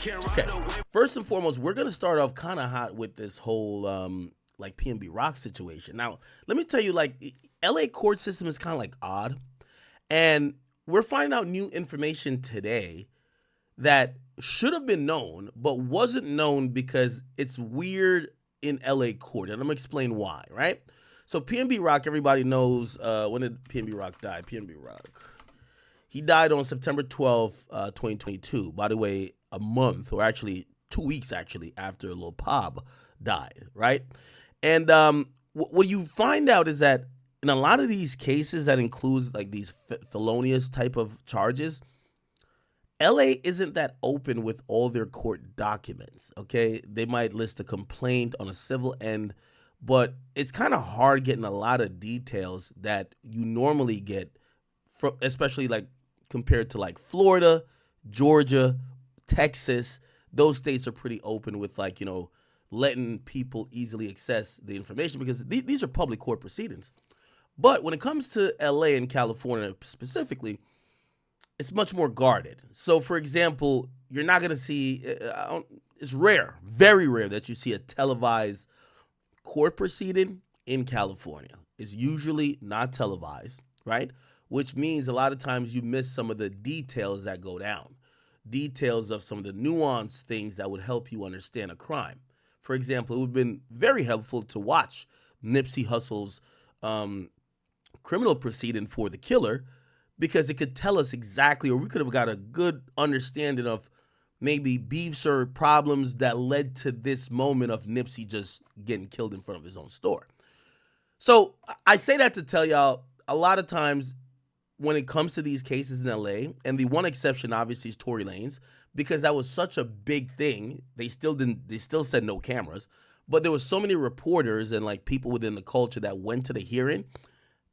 Okay, first and foremost, we're gonna start off kind of hot with this whole like PNB Rock situation. Now, let me tell you, like, LA court system is kind of like odd, and we're finding out new information today that should have been known but wasn't known because it's weird in LA court, and I'm gonna explain why. Right? So PNB Rock, everybody knows. When did PNB Rock die? PNB Rock. He died on September 12th, 2022. By the way, a month, or actually 2 weeks, actually, after Lil Pab died, right? And what you find out is that in a lot of these cases that includes like these felonious type of charges, LA isn't that open with all their court documents, okay? They might list a complaint on a civil end, but it's kind of hard getting a lot of details that you normally get from, especially like compared to like Florida, Georgia, Texas. Those states are pretty open with, like, letting people easily access the information because these are public court proceedings. But when it comes to LA and California specifically, it's much more guarded. So, for example, you're not going to see, it's rare, very rare that you see a televised court proceeding in California. It's usually not televised, right? Which means a lot of times you miss some of the details that go down, details of some of the nuanced things that would help you understand a crime. For example, it would have been very helpful to watch Nipsey Hussle's criminal proceeding for the killer, because it could tell us exactly, or we could have got a good understanding of maybe beefs or problems that led to this moment of Nipsey just getting killed in front of his own store. So I say that to tell y'all, a lot of times when it comes to these cases in LA, and the one exception obviously is Tory Lanez, because that was such a big thing. They still said no cameras, but there was so many reporters and like people within the culture that went to the hearing.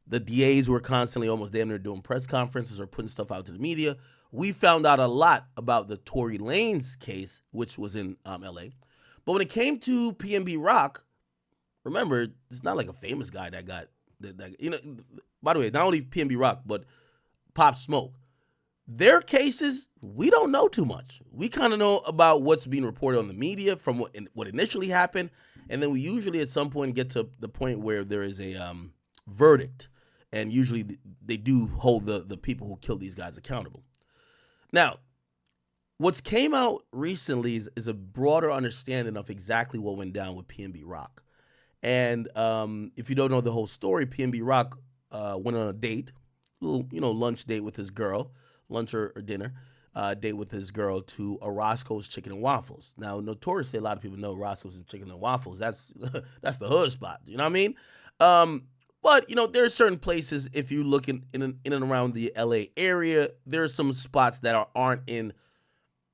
The DAs were constantly almost damn near doing press conferences or putting stuff out to the media. We found out a lot about the Tory Lanez case, which was in LA. But when it came to PNB Rock, remember, it's not like a famous guy that got that. By the way, not only PNB Rock, but Pop Smoke. Their cases, we don't know too much. We kind of know about what's being reported on the media from what initially happened, and then we usually at some point get to the point where there is a verdict, and usually they do hold the people who killed these guys accountable. Now, what's came out recently is a broader understanding of exactly what went down with PNB Rock. And if you don't know the whole story, PNB Rock went on a date, little lunch date with his girl, lunch or dinner date with his girl to a Roscoe's Chicken and Waffles. Now, notoriously, a lot of people know Roscoe's and Chicken and Waffles. That's the hood spot. You know what I mean? But there are certain places, if you look in and around the LA area, there are some spots that aren't in,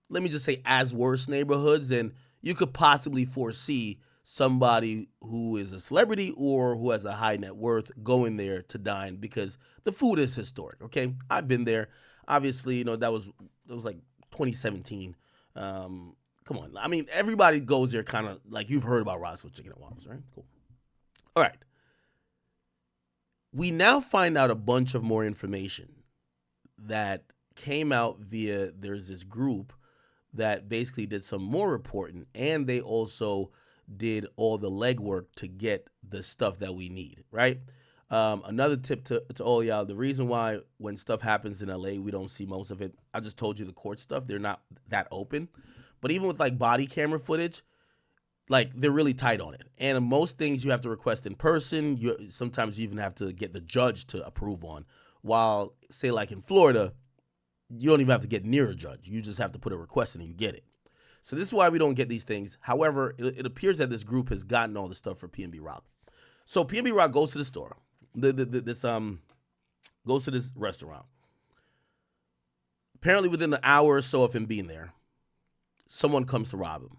let me just say, as worse neighborhoods, and you could possibly foresee somebody who is a celebrity or who has a high net worth going there to dine because the food is historic. Okay, I've been there. Obviously, that was like 2017. Come on, I mean, everybody goes there, kind of like you've heard about Roscoe's Chicken and Waffles, right? Cool. All right. We now find out a bunch of more information that came out via, there's this group that basically did some more reporting, and they also did all the legwork to get the stuff that we need, right? Another tip to all y'all, the reason why when stuff happens in LA, we don't see most of it, I just told you the court stuff, they're not that open. But even with like body camera footage, like they're really tight on it. And most things you have to request in person. Sometimes you even have to get the judge to approve on. While, say like in Florida, you don't even have to get near a judge. You just have to put a request in and you get it. So this is why we don't get these things. However, it appears that this group has gotten all the stuff for PNB Rock. So PNB Rock goes to the store. Goes to this restaurant. Apparently within an hour or so of him being there, someone comes to rob him.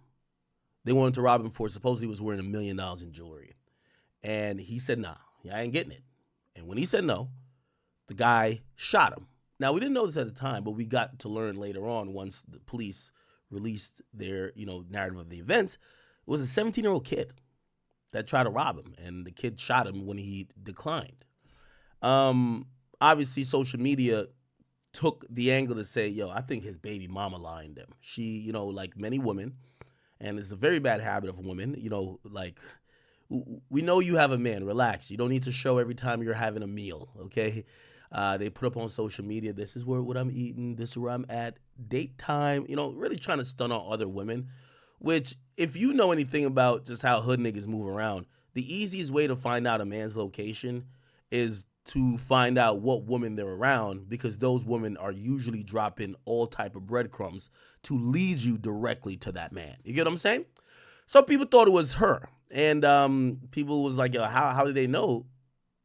They wanted to rob him for, supposedly he was wearing $1 million in jewelry. And he said, nah, I ain't getting it. And when he said no, the guy shot him. Now, we didn't know this at the time, but we got to learn later on once the police released their, narrative of the events. It was a 17-year-old kid that tried to rob him, and the kid shot him when he declined. Obviously, social media took the angle to say, yo, I think his baby mama lying to him. She, like many women, and it's a very bad habit of women, like, we know you have a man. Relax. You don't need to show every time you're having a meal, okay? They put up on social media, this is what I'm eating, this is where I'm at, date time, really trying to stun on other women, which, if you know anything about just how hood niggas move around, the easiest way to find out a man's location is to find out what woman they're around, because those women are usually dropping all type of breadcrumbs to lead you directly to that man. You get what I'm saying? Some people thought it was her, and people was like, yo, how did they know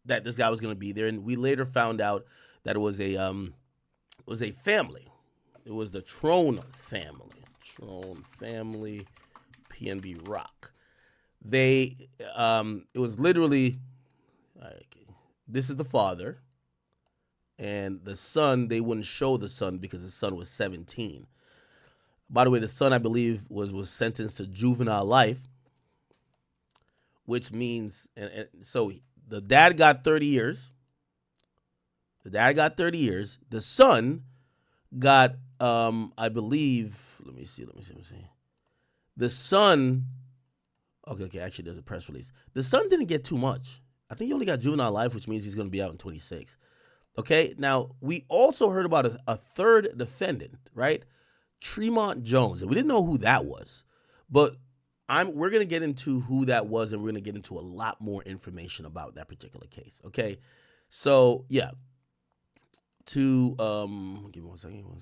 that this guy was going to be there? And we later found out that it was a family. It was the Trone family, PNB Rock. It was literally, this is the father, and the son, they wouldn't show the son because the son was 17. By the way, the son, I believe, was sentenced to juvenile life, which means, and so the dad got 30 years. The son got, I believe, let me see. The son, okay, actually, there's a press release. The son didn't get too much. I think he only got juvenile life, which means he's going to be out in 26. Okay, now, we also heard about a third defendant, right? Tremont Jones, and we didn't know who that was, but we're going to get into who that was, and we're going to get into a lot more information about that particular case, okay? So, yeah. Give me one second. All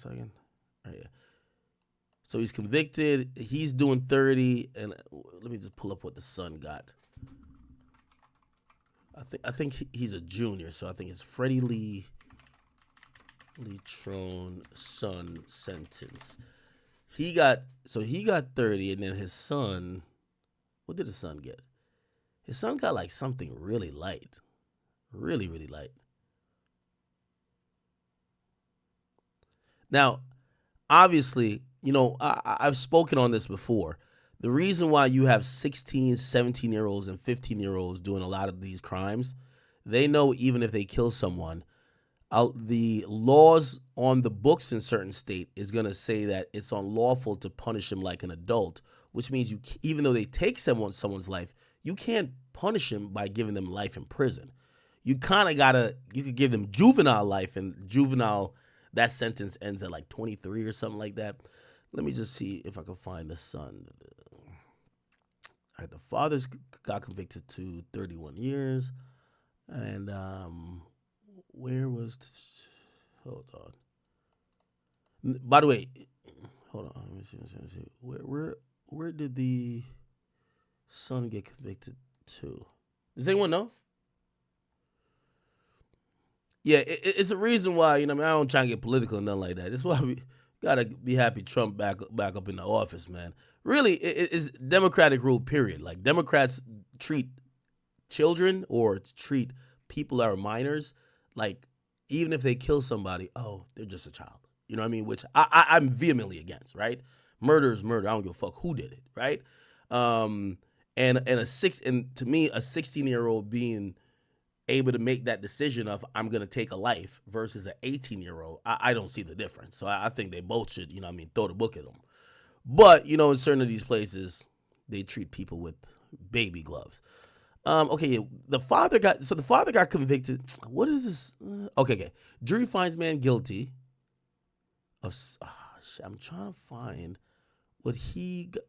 right, yeah. So he's convicted. He's doing 30, and let me just pull up what the son got. I think he's a junior, so I think it's Freddie Lee Trone son sentence. He got 30, and then his son, what did his son get? His son got like something really light. Really, really light. Now, obviously, I've spoken on this before. The reason why you have 16, 17-year-olds and 15-year-olds doing a lot of these crimes, they know even if they kill someone, the laws on the books in certain state is going to say that it's unlawful to punish them like an adult, which means even though they take someone's life, you can't punish them by giving them life in prison. You kind of you could give them juvenile life, and that sentence ends at like 23 or something like that. Let me just see if I can find the son. All right, the father's got convicted to 31 years. And hold on. By the way, hold on. Let me see. Where did the son get convicted to? Does anyone know? Yeah, it's a reason why, I don't try to get political and nothing like that. That's why we gotta be happy Trump back up in the office, man. Really, it's democratic rule, period. Like, Democrats treat children or treat people that are minors like, even if they kill somebody, oh, they're just a child. You know what I mean? Which I'm vehemently against, right? Murder is murder. I don't give a fuck who did it, right? And to me, a 16-year-old being able to make that decision of, I'm going to take a life, versus an 18-year-old, I don't see the difference. So I think they both should, throw the book at them. But, in certain of these places, they treat people with baby gloves. Okay, yeah, the father got convicted. What is this? Okay. Jury finds man guilty of, I'm trying to find what he got.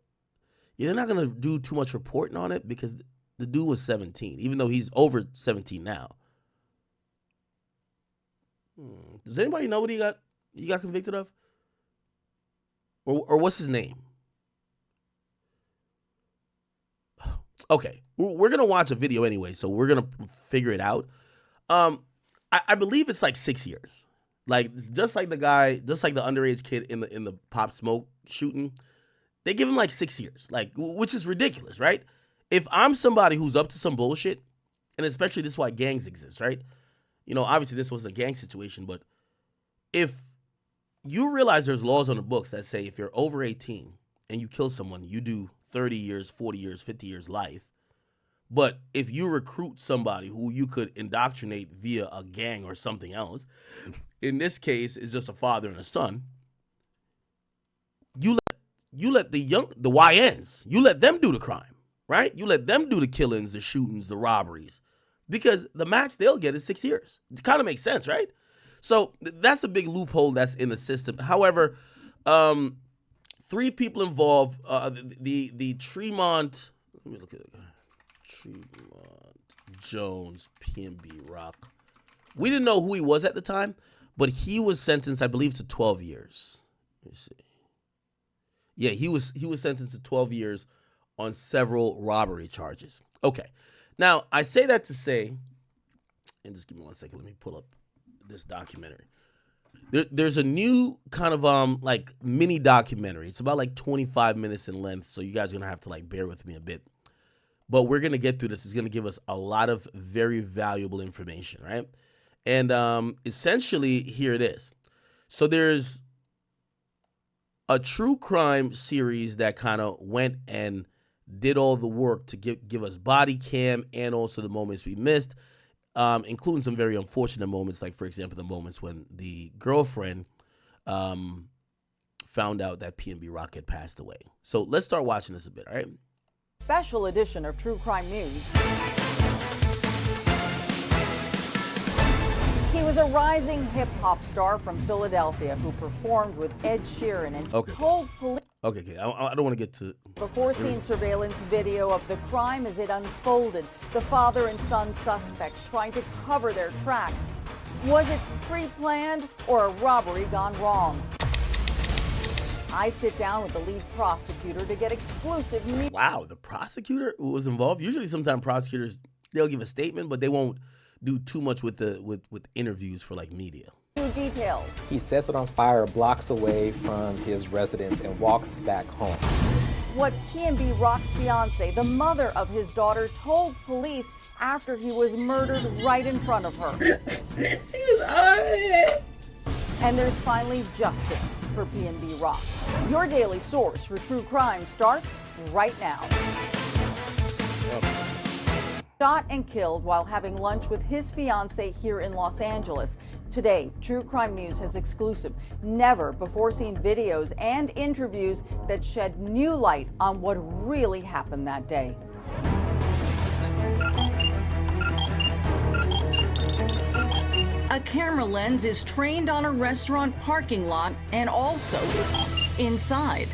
Yeah, they're not going to do too much reporting on it because the dude was 17, even though he's over 17 now. Does anybody know what he got convicted of? Or what's his name? Okay, we're going to watch a video anyway, so we're going to figure it out. I believe it's like 6 years. Like, just like the underage kid in the Pop Smoke shooting, they give him like 6 years, like, which is ridiculous, right? If I'm somebody who's up to some bullshit, and especially this is why gangs exist, right? Obviously this was a gang situation, but if you realize there's laws on the books that say if you're over 18 and you kill someone, you do 30 years, 40 years, 50 years life. But if you recruit somebody who you could indoctrinate via a gang or something else, in this case is just a father and a son, you let the YNs, you let them do the crime, right? You let them do the killings, the shootings, the robberies, because the max they'll get is 6 years. It kind of makes sense, right? So that's a big loophole that's in the system. However, 3 people involved. The Tremont. Let me look at it. Tremont Jones, PNB Rock. We didn't know who he was at the time, but he was sentenced, I believe, to 12 years. Let me see. Yeah, he was sentenced to 12 years on several robbery charges. Okay. Now, I say that to say, and just give me 1 second. Let me pull up this documentary. There's a new kind of like mini documentary. It's about like 25 minutes in length, so you guys are gonna have to like bear with me a bit. But we're gonna get through this. It's gonna give us a lot of very valuable information, right? And essentially, here it is. So there's a true crime series that kind of went and did all the work to give us body cam and also the moments we missed, including some very unfortunate moments, like, for example, the moments when the girlfriend found out that PNB Rock had passed away. So let's start watching this a bit, all right? Special edition of True Crime News. He was a rising hip-hop star from Philadelphia who performed with Ed Sheeran and told police... Okay. I don't want to get to... Before seeing surveillance video of the crime as it unfolded, the father and son suspects trying to cover their tracks. Was it pre-planned or a robbery gone wrong? I sit down with the lead prosecutor to get exclusive news. Wow, the prosecutor was involved? Usually sometimes prosecutors, they'll give a statement, but they won't do too much with interviews for like media. New details. He sets it on fire blocks away from his residence and walks back home. What PNB Rock's fiance, the mother of his daughter, told police after he was murdered right in front of her. He was alright. And there's finally justice for PNB Rock. Your daily source for true crime starts right now. Shot and killed while having lunch with his fiance here in Los Angeles. Today, True Crime News has exclusive, never before seen videos and interviews that shed new light on what really happened that day. A camera lens is trained on a restaurant parking lot and also inside.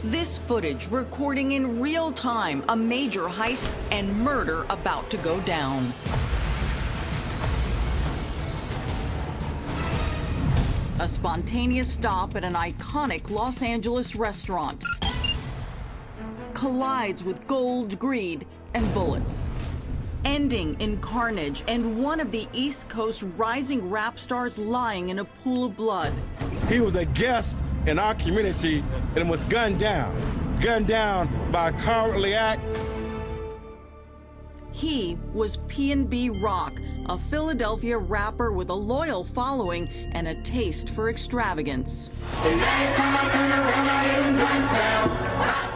This footage recording in real time a major heist and murder about to go down. A spontaneous stop at an iconic Los Angeles restaurant collides with gold, greed, and bullets, ending in carnage and one of the East Coast rising rap stars lying in a pool of blood. He was a guest in our community and was gunned down by a cowardly act. He was PNB Rock, a Philadelphia rapper with a loyal following and a taste for extravagance.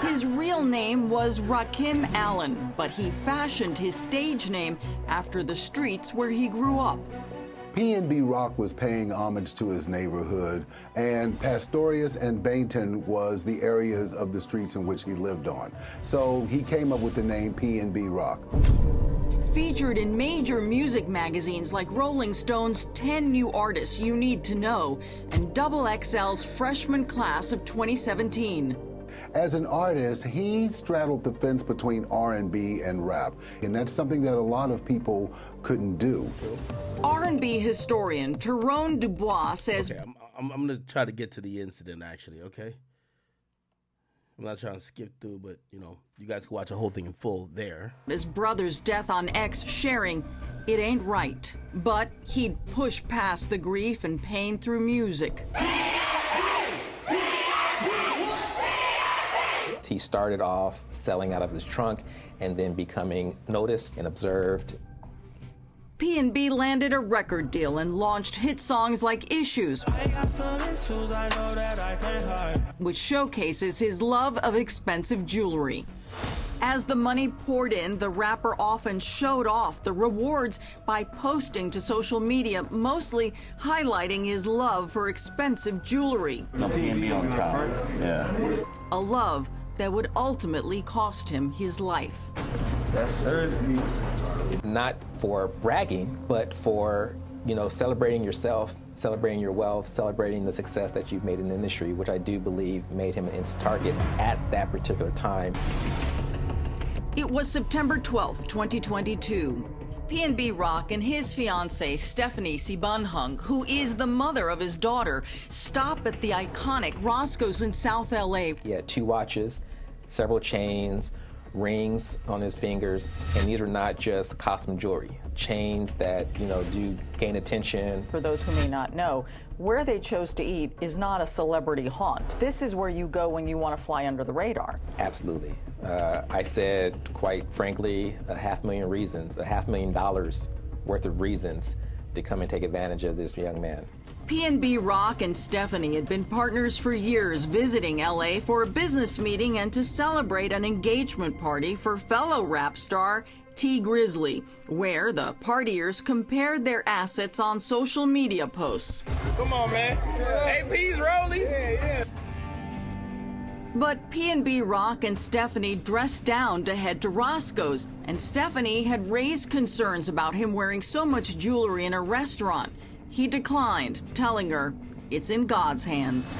His real name was Rakim Allen, but he fashioned his stage name after the streets where he grew up. PNB Rock was paying homage to his neighborhood, and Pastorius and Bainton was the areas of the streets in which he lived on. So he came up with the name PNB Rock. Featured in major music magazines like Rolling Stone's 10 New Artists You Need to Know and XXL's freshman class of 2017. As an artist, he straddled the fence between R&B and rap, and that's something that a lot of people couldn't do. R&B historian Tyrone Dubois says... Okay, I'm going to try to get to the incident, actually, okay? I'm not trying to skip through, but, you know, you guys can watch the whole thing in full there. His brother's death on X sharing, it ain't right. But he'd push past the grief and pain through music. He started off selling out of his trunk and then becoming noticed and observed. PNB landed a record deal and launched hit songs like Issues, which showcases his love of expensive jewelry. As the money poured in, the rapper often showed off the rewards by posting to social media, mostly highlighting his love for expensive jewelry. No PNB on top. Yeah. A love that would ultimately cost him his life. That's Thursday. Not for bragging, but for, celebrating yourself, celebrating your wealth, celebrating the success that you've made in the industry, which I do believe made him an instant target at that particular time. It was September 12th, 2022. PNB Rock and his fiancée, Stephanie Sibanhung, who is the mother of his daughter, stop at the iconic Roscoe's in South LA. He had 2 watches, several chains, rings on his fingers, and these are not just costume jewelry. Chains that, do gain attention. For those who may not know, where they chose to eat is not a celebrity haunt. This is where you go when you want to fly under the radar. Absolutely. I said, quite frankly, $500,000 reasons, $500,000 worth of reasons to come and take advantage of this young man. PNB Rock and Stephanie had been partners for years, visiting LA for a business meeting and to celebrate an engagement party for fellow rap star T Grizzly, where the partiers compared their assets on social media posts. Come on, man. AP's rollies. Yeah. But PNB Rock and Stephanie dressed down to head to Roscoe's, and Stephanie had raised concerns about him wearing so much jewelry in a restaurant. He declined, telling her it's in God's hands.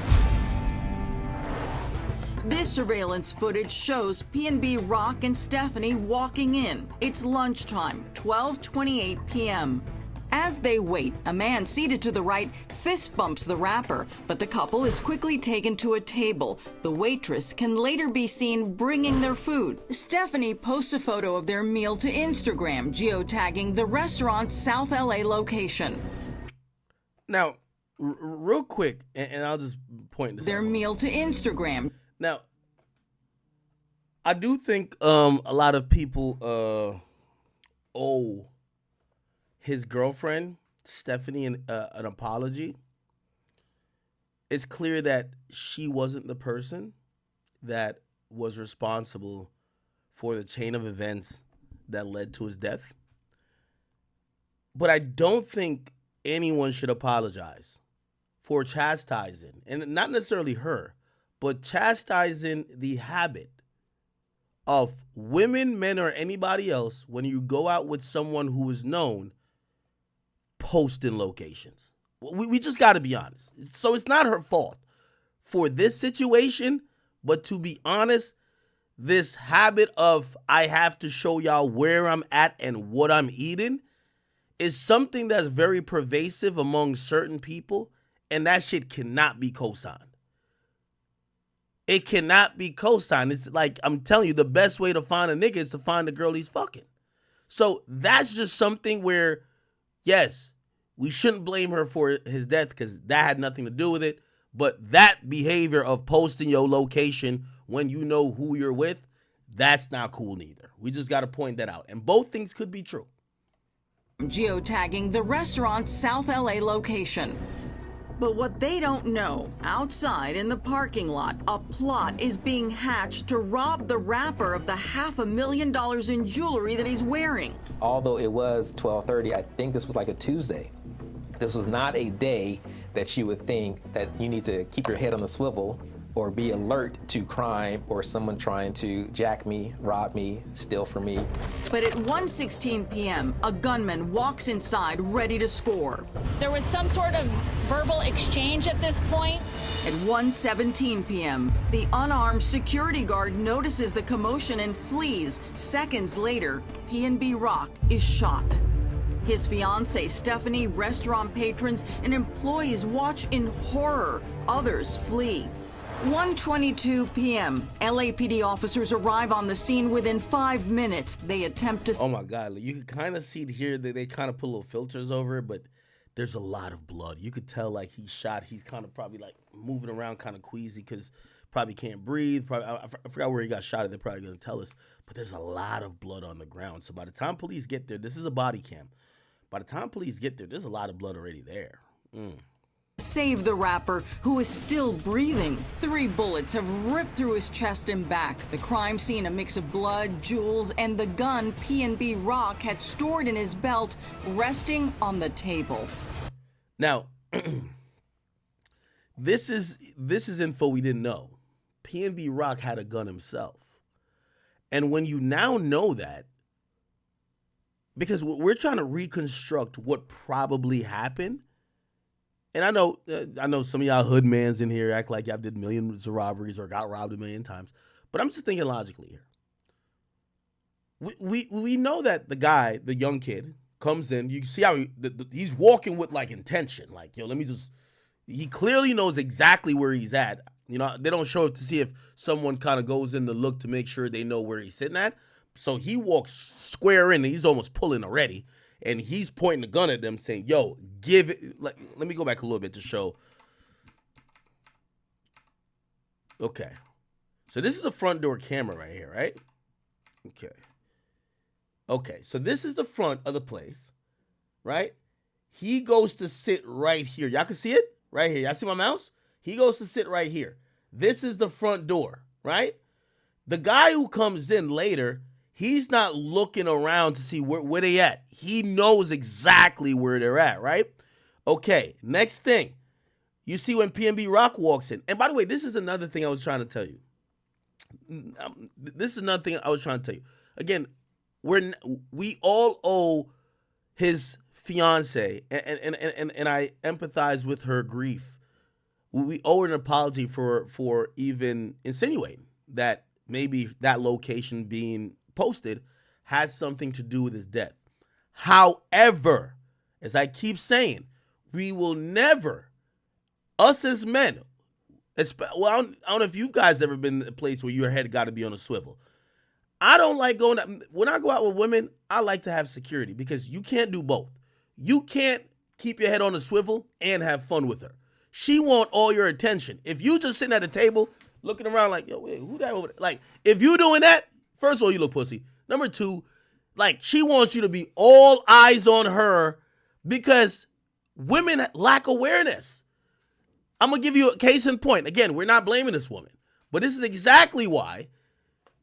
This surveillance footage shows PNB Rock and Stephanie walking in. It's lunchtime, 12:28 p.m. As they wait, a man seated to the right fist bumps the rapper, but the couple is quickly taken to a table. The waitress can later be seen bringing their food. Stephanie posts a photo of their meal to Instagram, geotagging the restaurant's South LA location. Now, real quick, and I'll just point this out. Their meal to Instagram. Now, I do think a lot of people owe his girlfriend, Stephanie, an apology. It's clear that she wasn't the person that was responsible for the chain of events that led to his death. But I don't think anyone should apologize for chastising, and not necessarily her, but chastising the habit of women, men, or anybody else when you go out with someone who is known posting locations. We just got to be honest. So it's not her fault for this situation, but to be honest, this habit of I have to show y'all where I'm at and what I'm eating is something that's very pervasive among certain people, and that shit cannot be co-signed. It cannot be co-signed. It's like, I'm telling you, the best way to find a nigga is to find the girl he's fucking. So that's just something where, yes, we shouldn't blame her for his death because that had nothing to do with it. But that behavior of posting your location when you know who you're with, that's not cool neither. We just got to point that out. And both things could be true. Geotagging the restaurant's South LA location. But what they don't know, outside in the parking lot, a plot is being hatched to rob the rapper of the $500,000 in jewelry that he's wearing. Although it was 12:30, I think this was like a Tuesday. This was not a day that you would think that you need to keep your head on the swivel or be alert to crime or someone trying to jack me, rob me, steal from me. But at 1:16 p.m., a gunman walks inside ready to score. There was some sort of verbal exchange at this point. At 1:17 p.m., the unarmed security guard notices the commotion and flees. Seconds later, PNB Rock is shot. His fiancée, Stephanie, restaurant patrons, and employees watch in horror. Others flee. 1:22 p.m. LAPD officers arrive on the scene within 5 minutes. They attempt to... Oh my God, you can kind of see here that they kind of put little filters over it, but there's a lot of blood. You could tell like he's shot. He's kind of probably like moving around kind of queasy because probably can't breathe. Probably, I forgot where he got shot at. They're probably going to tell us. But there's a lot of blood on the ground. So by the time police get there, this is a body cam. By the time police get there, there's a lot of blood already there. Save the rapper, who is still breathing. 3 bullets have ripped through his chest and back. The crime scene, a mix of blood, jewels, and the gun PNB Rock had stored in his belt, resting on the table. Now, this is info we didn't know. PNB Rock had a gun himself. And when you now know that, because we're trying to reconstruct what probably happened, and I know some of y'all hoodmans in here act like y'all did millions of robberies or got robbed a million times, but I'm just thinking logically here. We know that the guy, the young kid, comes in. You see how he's walking with like intention, like, yo, he clearly knows exactly where he's at. You know, they don't show it to see if someone kind of goes in to look to make sure they know where he's sitting at. So he walks square in and he's almost pulling already. And he's pointing the gun at them saying, yo, give it. Like, let me go back a little bit to show. Okay. So this is the front door camera right here, right? Okay. Okay. So this is the front of the place, right? He goes to sit right here. Y'all can see it right here. Y'all see my mouse? He goes to sit right here. This is the front door, right? The guy who comes in later, he's not looking around to see where they at. He knows exactly where they're at, right? Okay, next thing. You see when PNB Rock walks in. And by the way, this is another thing I was trying to tell you. Again, we all owe his fiance, and I empathize with her grief. We owe her an apology for even insinuating that maybe that location being posted has something to do with his death. However, as I keep saying, we will never, us as men, I don't know if you guys ever been in a place where your head got to be on a swivel. I don't like going out. When I go out with women, I like to have security because you can't do both. You can't keep your head on a swivel and have fun with her. She want all your attention. If you just sitting at a table looking around like, yo, wait, who that over there? Like, if you doing that, first of all, you look pussy. Number two, like, she wants you to be all eyes on her because women lack awareness. I'm going to give you a case in point. Again, we're not blaming this woman, but this is exactly why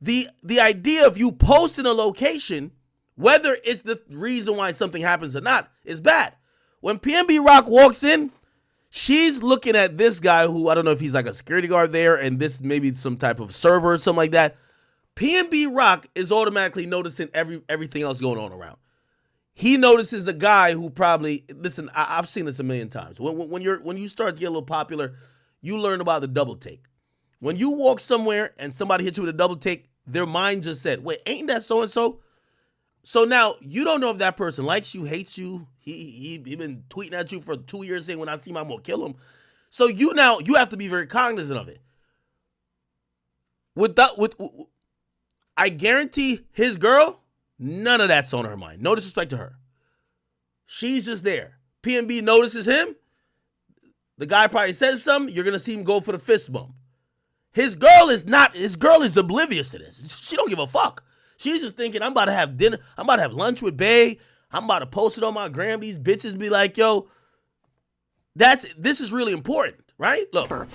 the idea of you posting a location, whether it's the reason why something happens or not, is bad. When PNB Rock walks in, she's looking at this guy who, I don't know if he's like a security guard there and this maybe some type of server or something like that. PNB Rock is automatically noticing everything else going on around. He notices a guy who probably, listen, I've seen this a million times. When you start to get a little popular, you learn about the double take. When you walk somewhere and somebody hits you with a double take, their mind just said, wait, ain't that so-and-so? So now you don't know if that person likes you, hates you. He been tweeting at you for 2 years saying, when I see him, I'm going to kill him. So you have to be very cognizant of it. I guarantee his girl, none of that's on her mind. No disrespect to her. She's just there. PNB notices him. The guy probably says something. You're going to see him go for the fist bump. His girl is oblivious to this. She don't give a fuck. She's just thinking, I'm about to have dinner. I'm about to have lunch with Bae. I'm about to post it on my gram. These bitches be like, yo, this is really important, right? Look,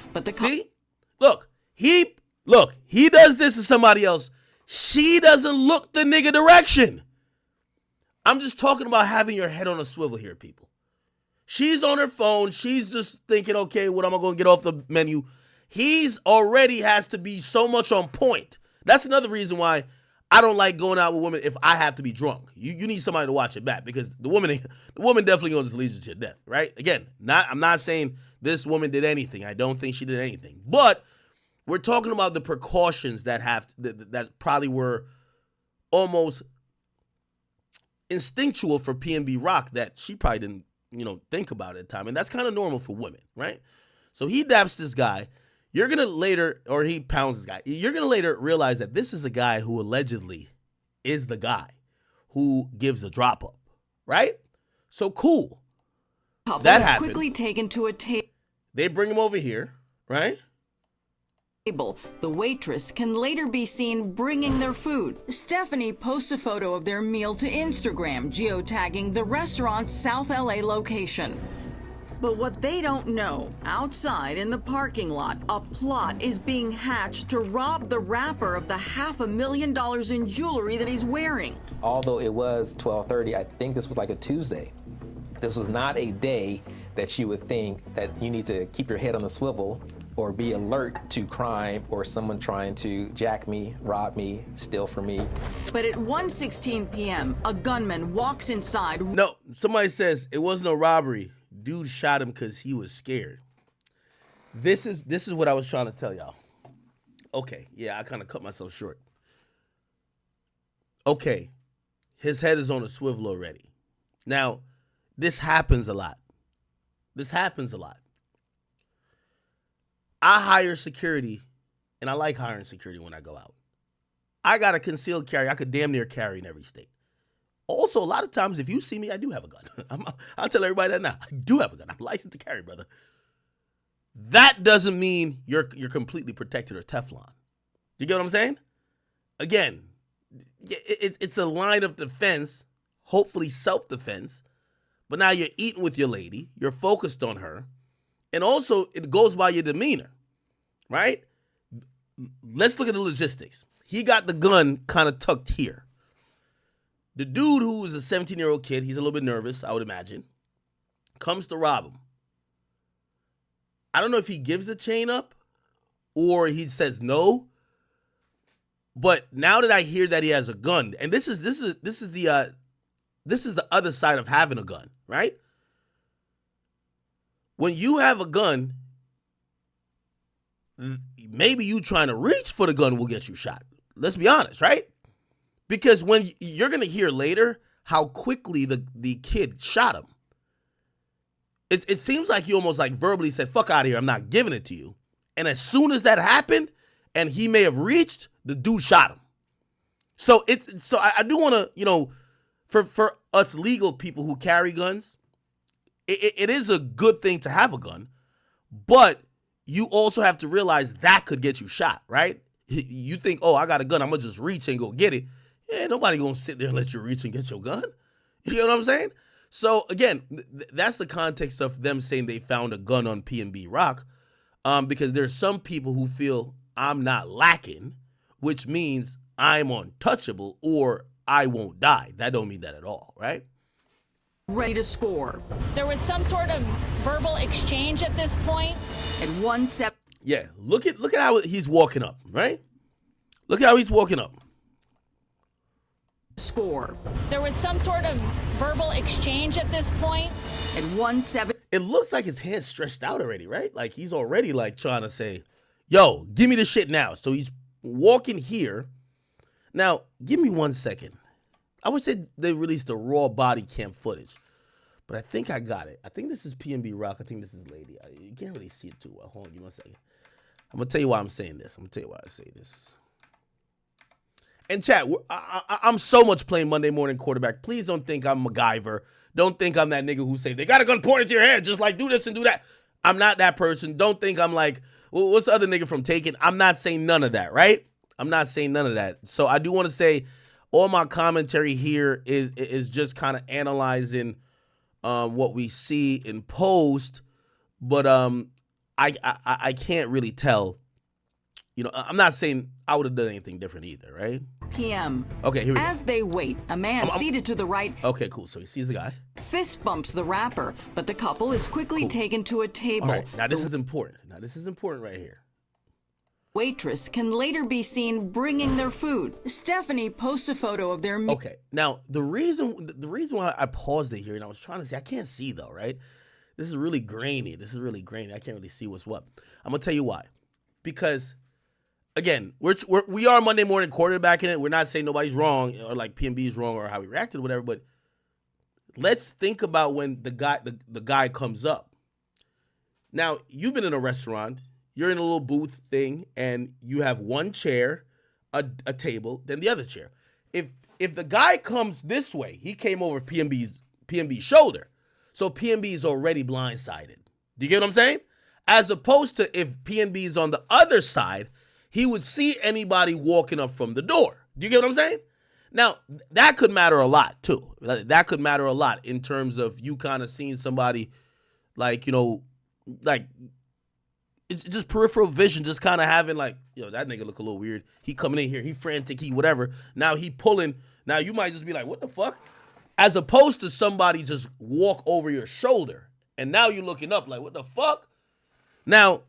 he does this to somebody else. She doesn't look the nigga direction. I'm just talking about having your head on a swivel here, people. She's on her phone. She's just thinking, okay, what am I going to get off the menu? He's already has to be so much on point. That's another reason why I don't like going out with women if I have to be drunk. You need somebody to watch it back because the woman definitely going to just lead you to your death, right? Again, I'm not saying this woman did anything. I don't think she did anything. But we're talking about the precautions that probably were almost instinctual for PNB Rock that she probably didn't, think about at the time. And that's kind of normal for women, right? So he daps this guy. You're going to later, or he pounds this guy. You're going to later realize that this is a guy who allegedly is the guy who gives the drop up, right? So cool. That happened. Quickly taken to a table. They bring him over here, right? The waitress can later be seen bringing their food. Stephanie posts a photo of their meal to Instagram, geotagging the restaurant's South LA location. But what they don't know, outside in the parking lot, a plot is being hatched to rob the rapper of the $500,000 in jewelry that he's wearing. Although it was 12:30, I think this was like a Tuesday. This was not a day that you would think that you need to keep your head on the swivel or be alert to crime or someone trying to jack me, rob me, steal from me. But at 1:16 p.m., a gunman walks inside. No, somebody says it was no robbery. Dude shot him because he was scared. This is what I was trying to tell y'all. Okay, yeah, I kind of cut myself short. Okay, his head is on a swivel already. Now, this happens a lot. This happens a lot. I hire security, and I like hiring security when I go out. I got a concealed carry. I could damn near carry in every state. Also, a lot of times, if you see me, I do have a gun. I'll tell everybody that now. I do have a gun. I'm licensed to carry, brother. That doesn't mean you're completely protected or Teflon. You get what I'm saying? Again, it's a line of defense, hopefully self-defense, but now you're eating with your lady. You're focused on her. And also, it goes by your demeanor, right? Let's look at the logistics. He got the gun kind of tucked here. The dude who is a 17-year-old kid, he's a little bit nervous, I would imagine, comes to rob him. I don't know if he gives the chain up or he says no. But now that I hear that he has a gun, and this is the other side of having a gun, right? When you have a gun, maybe you trying to reach for the gun will get you shot. Let's be honest, right? Because when you're going to hear later how quickly the kid shot him. It seems like he almost like verbally said, fuck out of here, I'm not giving it to you. And as soon as that happened, and he may have reached, the dude shot him. So I do want to, for us legal people who carry guns, it is a good thing to have a gun, but you also have to realize that could get you shot, right? You think, oh, I got a gun, I'm going to just reach and go get it. Yeah, nobody going to sit there and let you reach and get your gun. You know what I'm saying? So, again, that's the context of them saying they found a gun on PNB Rock, because there's some people who feel I'm not lacking, which means I'm untouchable or I won't die. That don't mean that at all, right? Ready to score. There was some sort of verbal exchange at this point. At 1-7. Yeah, look at how he's walking up, right? Look at how he's walking up. Score. There was some sort of verbal exchange at this point. At 1-7. It looks like his hand's stretched out already, right? Like he's already like trying to say, yo, give me the shit now. So he's walking here. Now, give me 1 second. I wish they released the raw body cam footage, but I think I got it. I think this is PNB Rock. I think this is Lady. You can't really see it too well. Hold on, give me 1 second. I'm going to tell you why I'm saying this. I'm going to tell you why I say this. And chat, I'm so much playing Monday morning quarterback. Please don't think I'm MacGyver. Don't think I'm that nigga who say, they got a gun pointed to your head, just like do this and do that. I'm not that person. Don't think I'm like, well, what's the other nigga from Taken? I'm not saying none of that, right? I'm not saying none of that. So I do want to say all my commentary here is just kind of analyzing what we see in post, but I can't really tell. I'm not saying I would have done anything different either, right? PM. Okay, here we go. As they wait, a man seated to the right. Okay, cool. So he sees the guy. Fist bumps the rapper, but the couple is quickly taken to a table. All right, now this is important. This is important right here. Waitress can later be seen bringing their food. Stephanie posts a photo of their meal. Okay, now the reason why I paused it here and I was trying to see, I can't see though, right? This is really grainy. I can't really see what's what. I'm gonna tell you why. Because again, we are Monday morning quarterbacking it. We're not saying nobody's wrong or like PNB is wrong or how we reacted or whatever, but let's think about when the guy comes up. Now, you've been in a restaurant, you're in a little booth thing, and you have one chair, a table, then the other chair. If the guy comes this way, he came over PNB's shoulder. So PNB is already blindsided. Do you get what I'm saying? As opposed to if PNB is on the other side, he would see anybody walking up from the door. Do you get what I'm saying? Now, that could matter a lot, too. That could matter a lot in terms of you kind of seeing somebody like, you know, like, it's just peripheral vision, just kind of having like, yo, that nigga look a little weird. He coming in here, he frantic, he whatever. Now he pulling. Now you might just be like, what the fuck? As opposed to somebody just walk over your shoulder. And now you're looking up like, what the fuck? Now,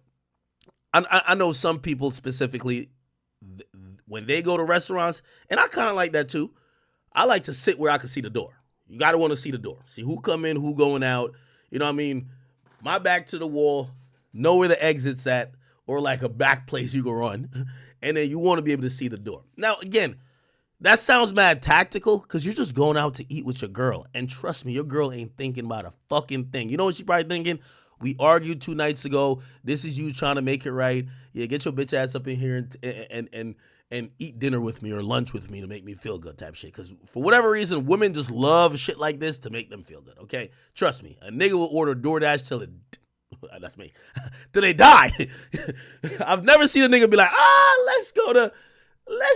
I know some people specifically, when they go to restaurants, and I kind of like that too, I like to sit where I can see the door. You got to want to see the door. See who come in, who going out. You know what I mean? My back to the wall, know where the exit's at, or like a back place you can run. And then you want to be able to see the door. Now, again, that sounds mad tactical because you're just going out to eat with your girl. And trust me, your girl ain't thinking about a fucking thing. You know what she probably thinking? We argued 2 nights ago. This is you trying to make it right. Yeah, get your bitch ass up in here and eat dinner with me or lunch with me to make me feel good type shit. Because for whatever reason, women just love shit like this to make them feel good, okay? Trust me. A nigga will order DoorDash till it... That's me. Till they die. I've never seen a nigga be like, let's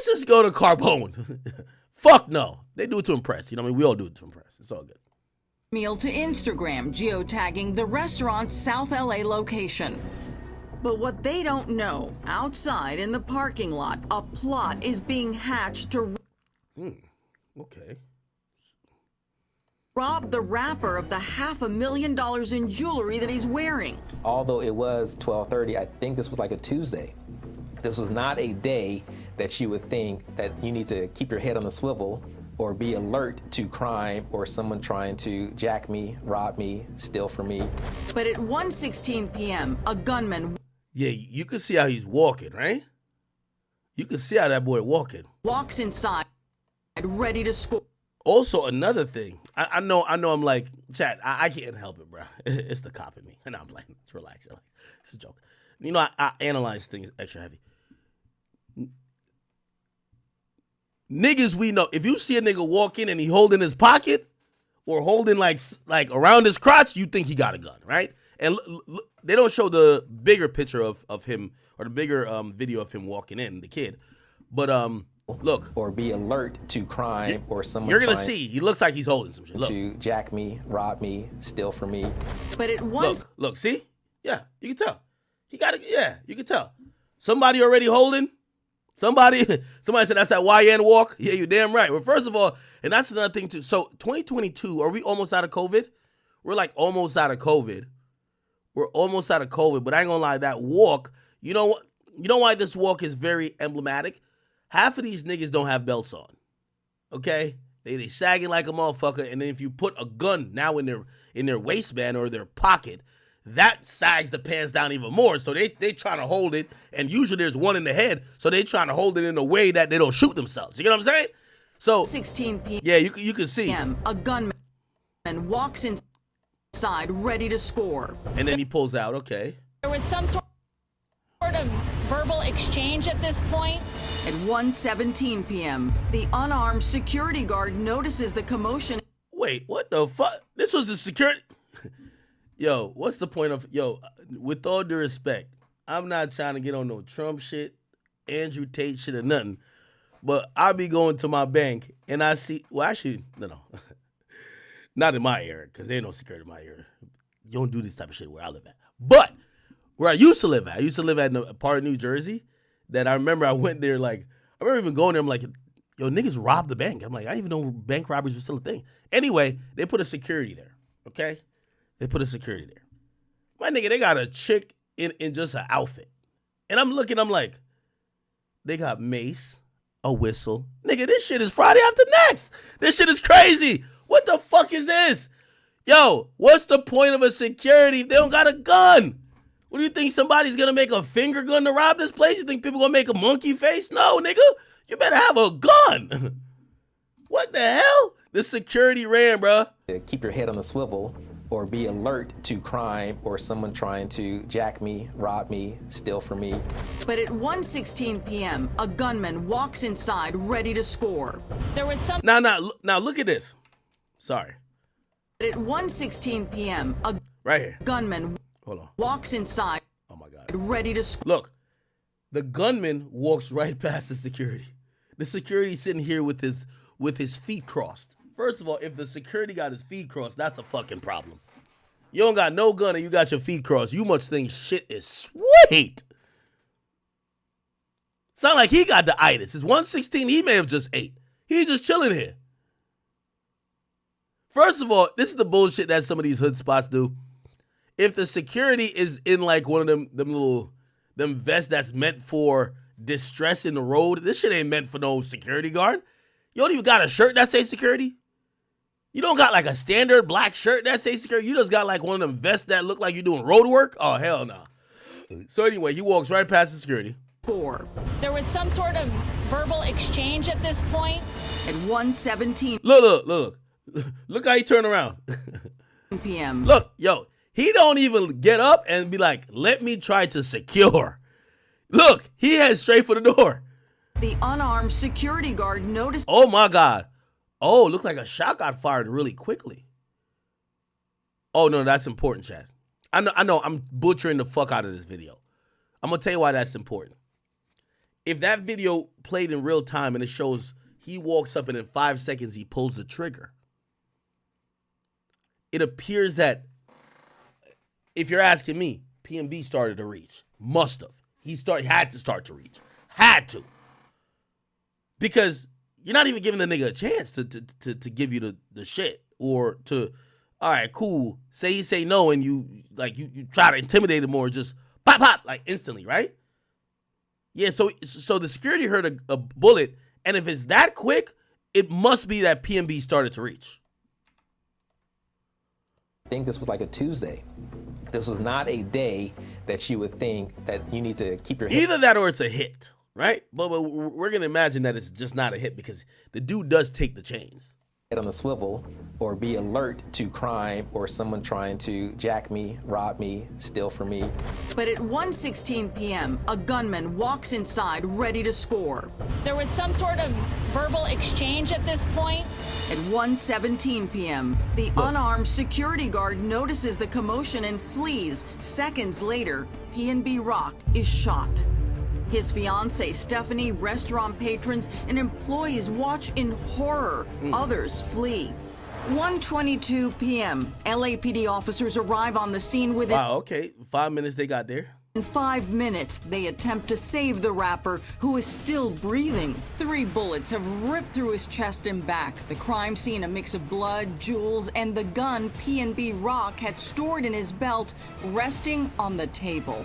just go to Carbone. Fuck no. They do it to impress. You know what I mean? We all do it to impress. It's all good. Meal to Instagram, geotagging the restaurant's South LA location. But what they don't know, outside in the parking lot, a plot is being hatched to Okay. rob the rapper of the $500,000 in jewelry that he's wearing. Although it was 12:30, I think this was like a Tuesday. This was not a day that you would think that you need to keep your head on the swivel or be alert to crime or someone trying to jack me, rob me, steal from me. But at 1:16 p.m., a gunman Yeah, you can see how he's walking, right? You can see how that boy walking. walks inside, ready to score. Also, another thing, I know I'm like, chat, I can't help it, bro. It's the cop in me. And I'm like, let's relax. It's a joke. You know, I analyze things extra heavy. Niggas we know, if you see a nigga walk in and he holding his pocket or holding like around his crotch, you think he got a gun, right? And they don't show the bigger picture of him or the bigger video of him walking in, the kid. But look. Or be alert to crime or someone you're going to see. He looks like he's holding some shit. Look. To jack me, rob me, steal from me. But at once. Look, see? Yeah, you can tell. He got it. Yeah, you can tell. Somebody already holding. Somebody said that's that YN walk. Yeah, you're damn right. Well, first of all, and that's another thing too. So 2022, are we almost out of COVID? We're like almost out of COVID. We're almost out of COVID, but I ain't gonna lie, that walk, you know what? You know why this walk is very emblematic? Half of these niggas don't have belts on. Okay? They sagging like a motherfucker, and then if you put a gun now in their waistband or their pocket, that sags the pants down even more. So they trying to hold it, and usually there's one in the head, so they trying to hold it in a way that they don't shoot themselves. You get what I'm saying? So 16 p.m. Yeah, you can see. A gunman walks inside, ready to score. And then he pulls out. Okay. There was some sort of verbal exchange at this point. At 1:17 p.m., the unarmed security guard notices the commotion. Wait, what the fuck? This was the security. Yo, what's the point of, with all due respect, I'm not trying to get on no Trump shit, Andrew Tate shit or nothing, but I be going to my bank and I see, well, actually, no. Not in my area, because there ain't no security in my area. You don't do this type of shit where I live at. But where I used to live at a part of New Jersey that I remember I went there, like, I remember even going there, I'm like, yo, niggas robbed the bank. I'm like, I didn't even know bank robberies were still a thing. Anyway, they put a security there, okay? They put a security there. My nigga, they got a chick in just an outfit. And I'm looking, I'm like, they got mace, a whistle. Nigga, this shit is Friday After Next. This shit is crazy. What the fuck is this? Yo, what's the point of a security if they don't got a gun? What do you think, somebody's gonna make a finger gun to rob this place? You think people gonna make a monkey face? No, nigga. You better have a gun. What the hell? The security ran, bruh. Keep your head on the swivel or be alert to crime or someone trying to jack me, rob me, steal from me. But at 1:16 p.m., a gunman walks inside, ready to score. There was some. Now, look at this. Sorry. At 1:16 p.m., a right here. Gunman walks inside. Oh my God. Ready to score. Look, the gunman walks right past the security. The security's sitting here with his feet crossed. First of all, if the security got his feet crossed, that's a fucking problem. You don't got no gun and you got your feet crossed. You must think shit is sweet. Sound like he got the itis. It's 116. He may have just ate. He's just chilling here. First of all, this is the bullshit that some of these hood spots do. If the security is in like one of them vests that's meant for distress in the road, this shit ain't meant for no security guard. You don't even got a shirt that says security. You don't got like a standard black shirt that says security. You just got like one of them vests that look like you're doing road work. Oh, hell no. So anyway, he walks right past the security. There was some sort of verbal exchange at this point. At 1:17 Look how he turned around. p.m. Look, yo, he don't even get up and be like, let me try to secure. Look, he heads straight for the door. The unarmed security guard noticed. Oh my God. Oh, looked like a shot got fired really quickly. Oh no, that's important, Chad. I know, I'm butchering the fuck out of this video. I'm gonna tell you why that's important. If that video played in real time and it shows he walks up and in 5 seconds he pulls the trigger, it appears that, if you're asking me, PNB started to reach. Must have. Had to start to reach. Had to. Because you're not even giving the nigga a chance to give you the shit. Or to, all right, cool. Say he say no and you try to intimidate him more, just pop, like instantly, right? Yeah, so the security heard a bullet, and if it's that quick, it must be that PNB started to reach. I think this was like a Tuesday. This was not a day that you would think that you need to keep your head. Either that or it's a hit, right? But we're going to imagine that it's just not a hit because the dude does take the chains. On the swivel or be alert to crime or someone trying to jack me, rob me, steal from me. But at 1:16 p.m., a gunman walks inside ready to score. There was some sort of verbal exchange at this point. At 1:17 p.m., the unarmed security guard notices the commotion and flees. Seconds later, PNB Rock is shot. His fiancée, Stephanie, restaurant patrons, and employees watch in horror. Others flee. 1:22 p.m., LAPD officers arrive on the scene within. Wow, okay. 5 minutes they got there. In 5 minutes, they attempt to save the rapper, who is still breathing. 3 bullets have ripped through his chest and back. The crime scene, a mix of blood, jewels, and the gun PNB Rock had stored in his belt, resting on the table.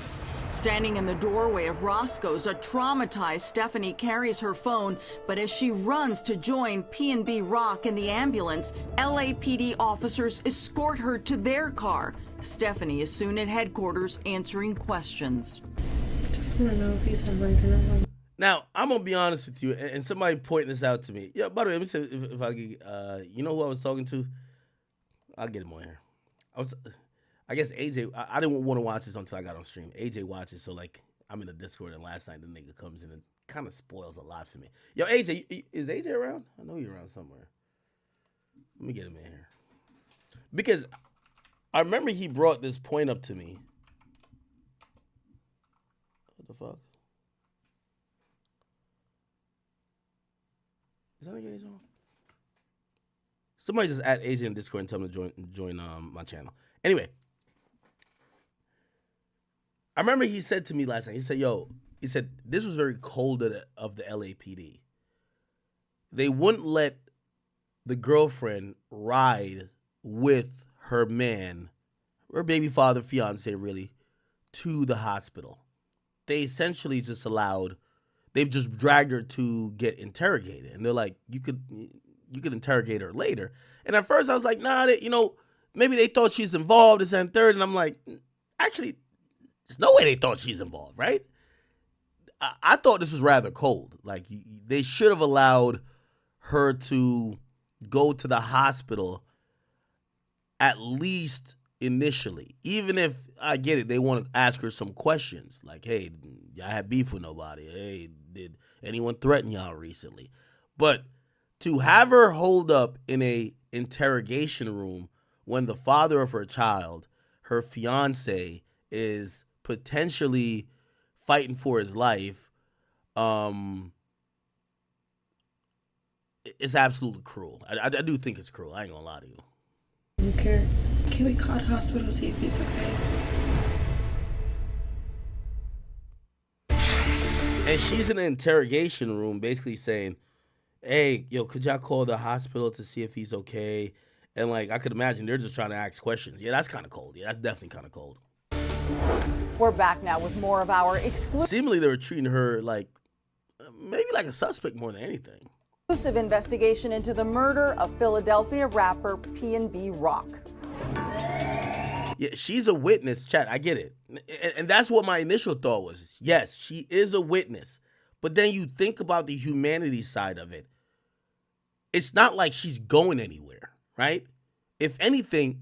Standing in the doorway of Roscoe's, a traumatized Stephanie carries her phone, but as she runs to join PNB Rock in the ambulance, LAPD officers escort her to their car. Stephanie is soon at headquarters answering questions. Just want to know if he's had work. Now, I'm going to be honest with you, and somebody pointed this out to me. Yeah, by the way, let me say, if I get, you know who I was talking to? I'll get him on here. I guess AJ, I didn't want to watch this until I got on stream. AJ watches, so like I'm in the Discord, and last night the nigga comes in and kind of spoils a lot for me. Yo, AJ, is AJ around? I know he's around somewhere. Let me get him in here. Because I remember he brought this point up to me. What the fuck? Is that AJ on? Somebody just add AJ in Discord and tell him to join my channel. Anyway. I remember he said to me last night, he said, this was very cold of the LAPD. They wouldn't let the girlfriend ride with her man, her baby father, fiance really, to the hospital. They essentially just they've just dragged her to get interrogated. And they're like, you could interrogate her later. And at first I was like, nah, maybe they thought she's involved, this and third. And I'm like, actually, there's no way they thought she's involved, right? I thought this was rather cold. Like, they should have allowed her to go to the hospital at least initially. Even if, I get it, they want to ask her some questions. Like, hey, y'all had beef with nobody? Hey, did anyone threaten y'all recently? But to have her hold up in a interrogation room when the father of her child, her fiance, is potentially fighting for his life, it's absolutely cruel. I do think it's cruel. I ain't gonna lie to you. don't care. Can we call the hospital, see if he's okay? And she's in the interrogation room basically saying, hey, yo, could y'all call the hospital to see if he's okay? And, like, I could imagine they're just trying to ask questions. Yeah, that's kind of cold. Yeah, that's definitely kind of cold. We're back now with more of our exclusive Seemingly they were treating her like, maybe like a suspect more than anything. investigation into the murder of Philadelphia rapper PNB Rock. Yeah, she's a witness, chat. I get it. And that's what my initial thought was. Yes, she is a witness. But then you think about the humanity side of it. It's not like she's going anywhere, right? If anything,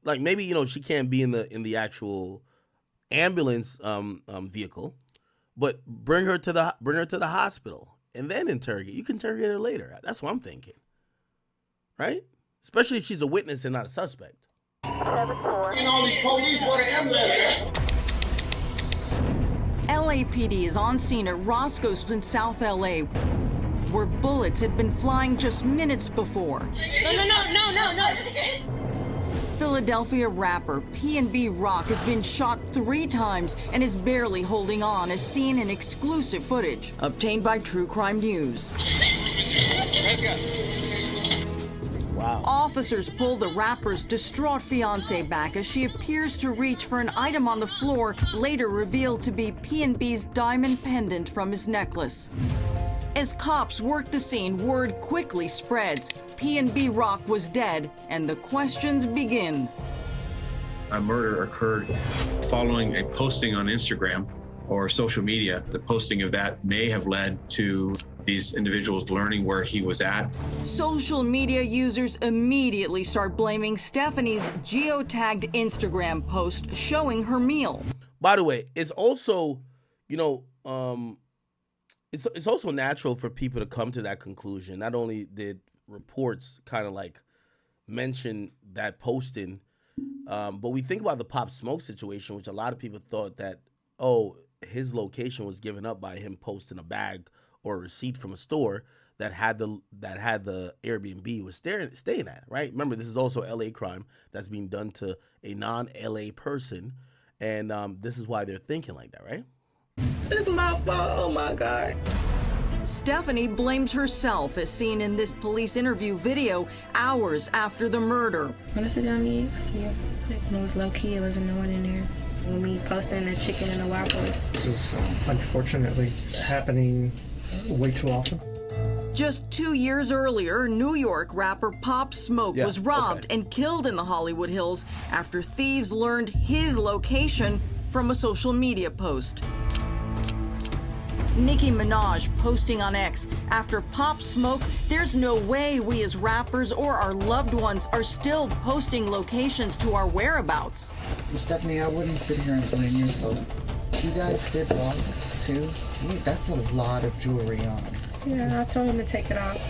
like maybe, you know, she can't be in the actual ambulance vehicle, but bring her to the hospital and then interrogate. You can interrogate her later. That's what I'm thinking, right? Especially if she's a witness and not a suspect. LAPD is on scene at Roscoe's in South LA, where bullets had been flying just minutes before. No. Philadelphia rapper PNB Rock has been shot 3 times and is barely holding on, as seen in exclusive footage obtained by True Crime News. Wow. Officers pull the rapper's distraught fiancée back as she appears to reach for an item on the floor, later revealed to be PNB's diamond pendant from his necklace. As cops work the scene, word quickly spreads. PNB Rock was dead, and the questions begin. A murder occurred following a posting on Instagram or social media. The posting of that may have led to these individuals learning where he was at. Social media users immediately start blaming Stephanie's geotagged Instagram post showing her meal. By the way, it's also, you know, it's also natural for people to come to that conclusion. Not only did reports kind of like mention that posting, but we think about the Pop Smoke situation, which a lot of people thought that, oh, his location was given up by him posting a bag or a receipt from a store that had the Airbnb was staying at, right? Remember, this is also LA crime that's being done to a non-LA person, and this is why they're thinking like that, right? It's my fault. Oh my God. Stephanie blames herself, as seen in this police interview video hours after the murder. When I sit down to eat, I see it. It was low key. There wasn't no one in there. When we posting the chicken and the waffles. This is unfortunately happening way too often. Just 2 years earlier, New York rapper Pop Smoke was robbed and killed in the Hollywood Hills after thieves learned his location from a social media post. Nicki Minaj posting on X, after Pop Smoke, there's no way we as rappers or our loved ones are still posting locations to our whereabouts. Stephanie, I wouldn't sit here and blame yourself. You guys did wrong too. That's a lot of jewelry on. Yeah, I told him to take it off.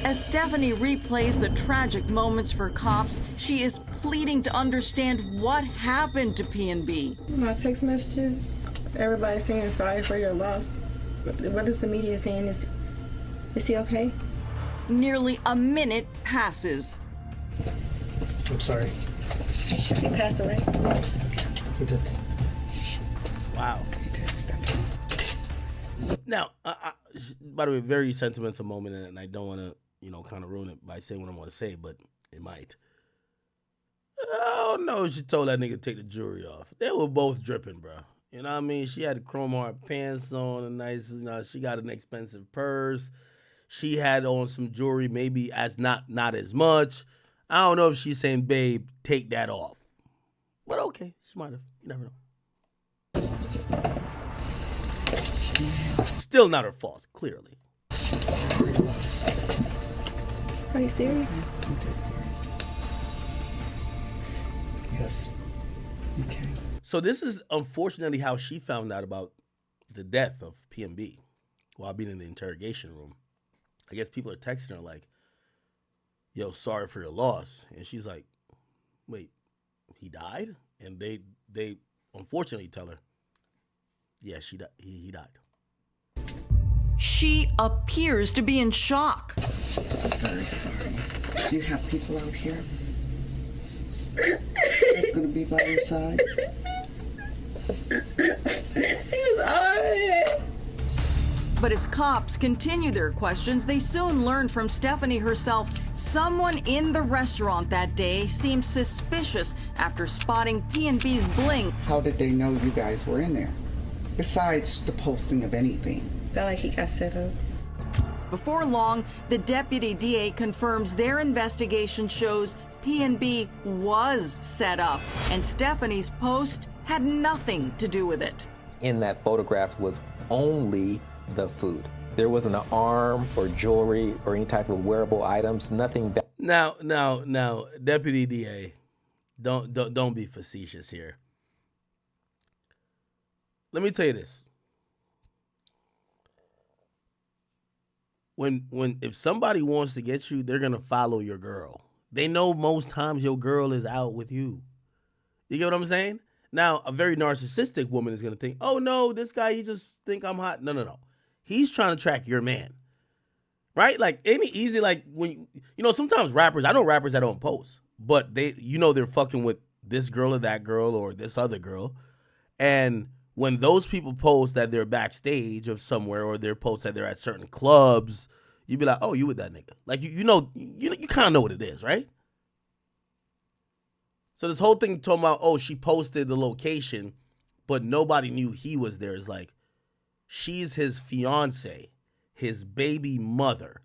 As Stephanie replays the tragic moments for cops, she is pleading to understand what happened to PNB. My text messages, everybody's saying sorry for your loss. What is the media saying? Is he okay? Nearly a minute passes. I'm sorry. He passed away. Who did? Wow. Now, by the way, very sentimental moment, and I don't want to, you know, kind of ruin it by saying what I want to say, but it might. Oh no, she told that nigga to take the jewelry off. They were both dripping, bro. You know what I mean? She had the chrome heart pants on, a nice, you know, she got an expensive purse. She had on some jewelry, maybe as not as much. I don't know if she's saying, babe, take that off. But okay, she might have. You never know. Still not her fault, clearly. Are you serious? Yes. You can. So this is unfortunately how she found out about the death of PNB while being in the interrogation room. I guess people are texting her like, yo, sorry for your loss. And she's like, wait, he died? And they unfortunately tell her, yeah, he died. She appears to be in shock. I'm very sorry. Do you have people out here? That's gonna be by your side. He was alright. But as cops continue their questions, they soon learn from Stephanie herself someone in the restaurant that day seemed suspicious after spotting PNB's bling. How did they know you guys were in there? Besides the posting of anything. Felt like he got set up. Before long, the deputy DA confirms their investigation shows PNB was set up, and Stephanie's post had nothing to do with it. In that photograph was only the food. There wasn't an arm or jewelry or any type of wearable items, nothing. Now, Deputy DA, don't be facetious here. Let me tell you this. If somebody wants to get you, they're gonna follow your girl. They know most times your girl is out with you. You get what I'm saying? Now, a very narcissistic woman is gonna think, oh no, this guy, he just think I'm hot. No. He's trying to track your man. Right? Like any easy, like when sometimes rappers, I know rappers that don't post, but they're fucking with this girl or that girl or this other girl. And when those people post that they're backstage of somewhere or they're post that they're at certain clubs, you be like, oh, you with that nigga. Like you kind of know what it is, right? So this whole thing talking about, oh, she posted the location, but nobody knew he was there. Is like, she's his fiance, his baby mother.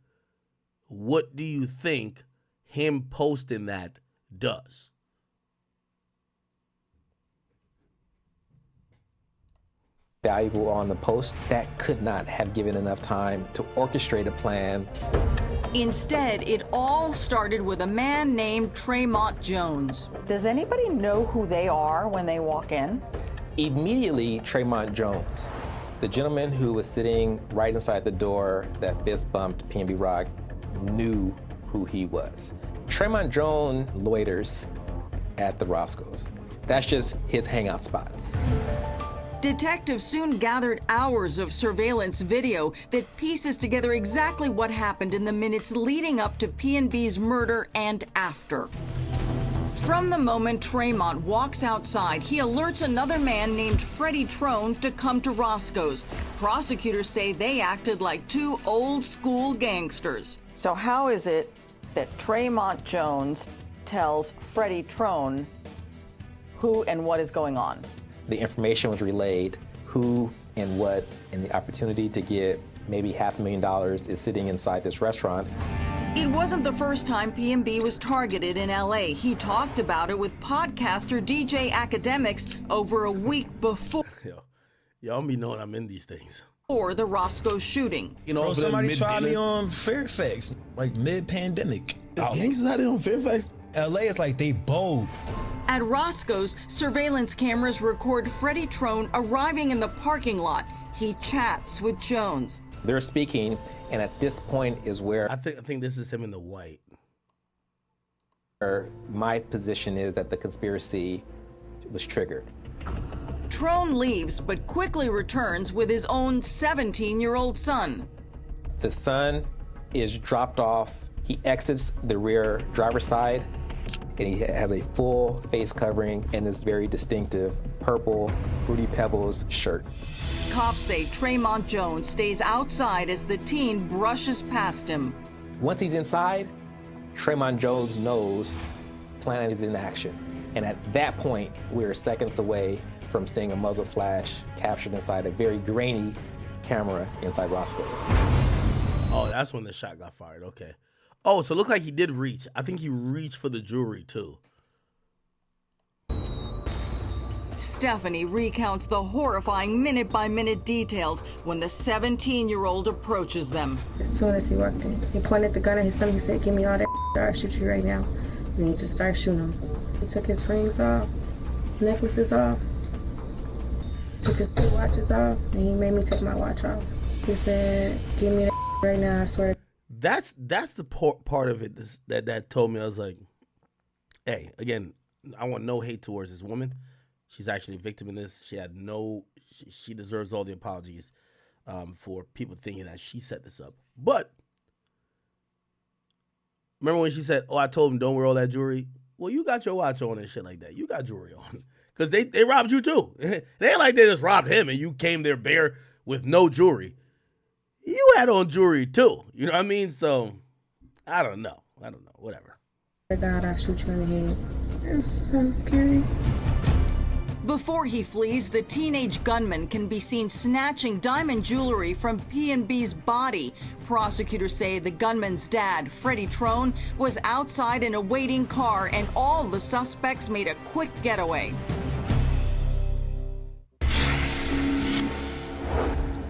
What do you think him posting that does? Valuable on the post that could not have given enough time to orchestrate a plan. Instead, it all started with a man named Tremont Jones. Does anybody know who they are when they walk in? Immediately, Tremont Jones, the gentleman who was sitting right inside the door that fist bumped PNB Rock, knew who he was. Tremont Jones loiters at the Roscoe's. That's just his hangout spot. Detectives soon gathered hours of surveillance video that pieces together exactly what happened in the minutes leading up to PNB's murder and after. From the moment Tremont walks outside, he alerts another man named Freddie Trone to come to Roscoe's. Prosecutors say they acted like two old-school gangsters. So how is it that Tremont Jones tells Freddie Trone who and what is going on? The information was relayed, who and what, and the opportunity to get maybe $500,000 is sitting inside this restaurant. It wasn't the first time PNB was targeted in LA. He talked about it with podcaster DJ Akademiks over a week before. Y'all be knowing I'm in these things. Or the Roscoe shooting. Bro, somebody tried me on Fairfax, like mid-pandemic. Is gangsters out there on Fairfax? LA is like they bold. At Roscoe's, surveillance cameras record Freddie Trone arriving in the parking lot. He chats with Jones. They're speaking, and at this point is where I think this is him in the white. My position is that the conspiracy was triggered. Trone leaves, but quickly returns with his own 17-year-old son. The son is dropped off. He exits the rear driver's side, and he has a full face covering and this very distinctive purple Fruity Pebbles shirt. Cops say Tremont Jones stays outside as the teen brushes past him. Once he's inside, Tremont Jones knows plan is in action. And at that point, we're seconds away from seeing a muzzle flash captured inside a very grainy camera inside Roscoe's. Oh, that's when the shot got fired. Okay. Oh, so it looked like he did reach. I think he reached for the jewelry, too. Stephanie recounts the horrifying minute-by-minute details when the 17-year-old approaches them. As soon as he walked in, he pointed the gun at his stomach. He said, "Give me all that, I'll shoot you right now." And he just started shooting him. He took his rings off, necklaces off, took his 2 watches off, and he made me take my watch off. He said, "Give me that right now, I swear." That's the part of it that told me, I was like, hey, again, I want no hate towards this woman. She's actually a victim in this. She deserves all the apologies for people thinking that she set this up. But remember when she said, oh, I told him don't wear all that jewelry? Well, you got your watch on and shit like that. You got jewelry on. Because they robbed you too. They ain't like they just robbed him and you came there bare with no jewelry. You had on jewelry too. You know what I mean? So, I don't know. Whatever. God, I shoot you in the head. It's so scary. Before he flees, the teenage gunman can be seen snatching diamond jewelry from PNB's body. Prosecutors say the gunman's dad, Freddie Trone, was outside in a waiting car and all the suspects made a quick getaway.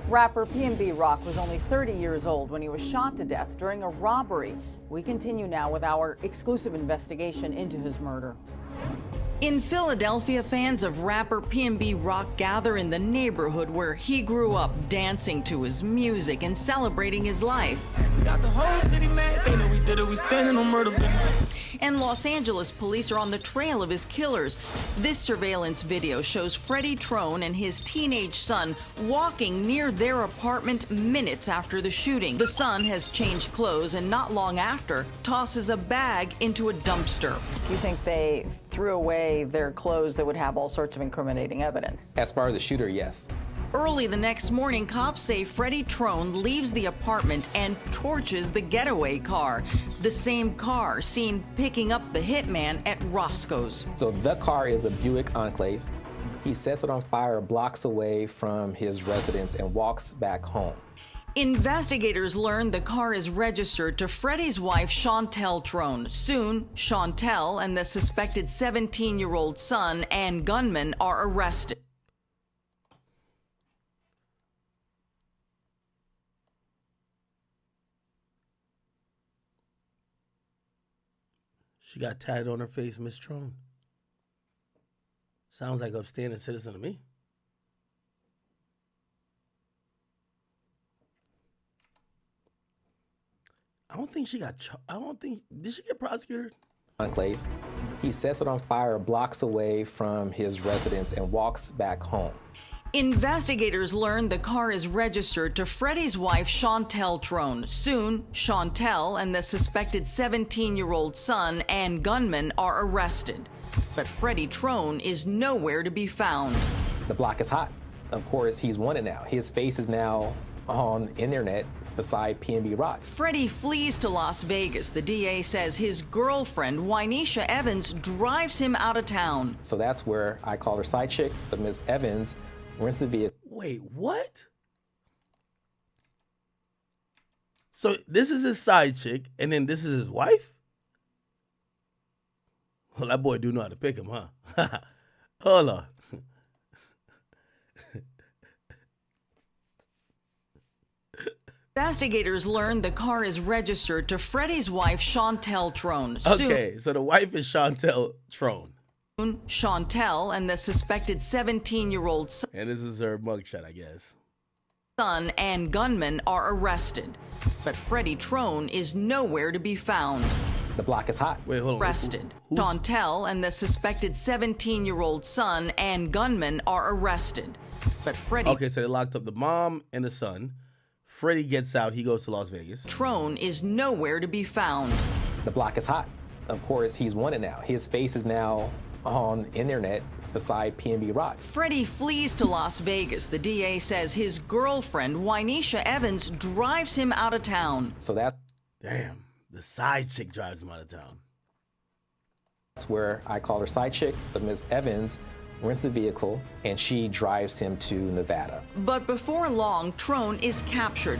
Rapper PNB Rock was only 30 years old when he was shot to death during a robbery. We continue now with our exclusive investigation into his murder. In Philadelphia, fans of rapper PNB Rock gather in the neighborhood where he grew up, dancing to his music and celebrating his life. We got the whole city mad, they know we did it, we standing on murder business. And Los Angeles police are on the trail of his killers. This surveillance video shows Freddie Trone and his teenage son walking near their apartment minutes after the shooting. The son has changed clothes and not long after tosses a bag into a dumpster. You think they threw away their clothes that would have all sorts of incriminating evidence? As far as the shooter, yes. Early the next morning, cops say Freddie Trone leaves the apartment and torches the getaway car. The same car seen picking up the hitman at Roscoe's. So the car is the Buick Enclave. He sets it on fire blocks away from his residence and walks back home. Investigators learn the car is registered to Freddie's wife, Chantel Trone. Soon, Chantel and the suspected 17-year-old son and gunman are arrested. She got tatted on her face, Miss Trone. Sounds like an upstanding citizen to me. I don't think she got. Did she get prosecuted? Enclave. He sets it on fire blocks away from his residence and walks back home. Investigators learn the car is registered to Freddie's wife, Chantel Trone. Soon, Chantel and the suspected 17-year-old son and gunman are arrested. But Freddie Trone is nowhere to be found. The block is hot. Of course, he's wanted now. His face is now on internet beside PNB Rock. Freddie flees to Las Vegas. The DA says his girlfriend, Wynesha Evans, drives him out of town. So that's where I call her side chick, but Miss Evans rents a vehicle. Wait, what? So this is his side chick, and then this is his wife? Well, that boy do know how to pick him, huh? Hold on. Investigators learn the car is registered to Freddie's wife, Chantel Trone. Okay, so the wife is Chantel Trone. Chantel and the suspected 17-year-old son. And this is her mugshot, I guess. Son and gunman are arrested. But Freddie Trone is nowhere to be found. The block is hot. Wait, hold on. Arrested. Chantel and the suspected 17-year-old son and gunman are arrested. But Freddie... Okay, so they locked up the mom and the son. Freddie gets out. He goes to Las Vegas. Trone is nowhere to be found. The block is hot. Of course, he's wanted now. His face is now on internet beside PNB Rock. Freddie flees to Las Vegas. The DA says his girlfriend, Wynesha Evans, drives him out of town. So that... Damn, the side chick drives him out of town. That's where I call her side chick, but Miss Evans rents a vehicle and she drives him to Nevada. But before long, Trone is captured.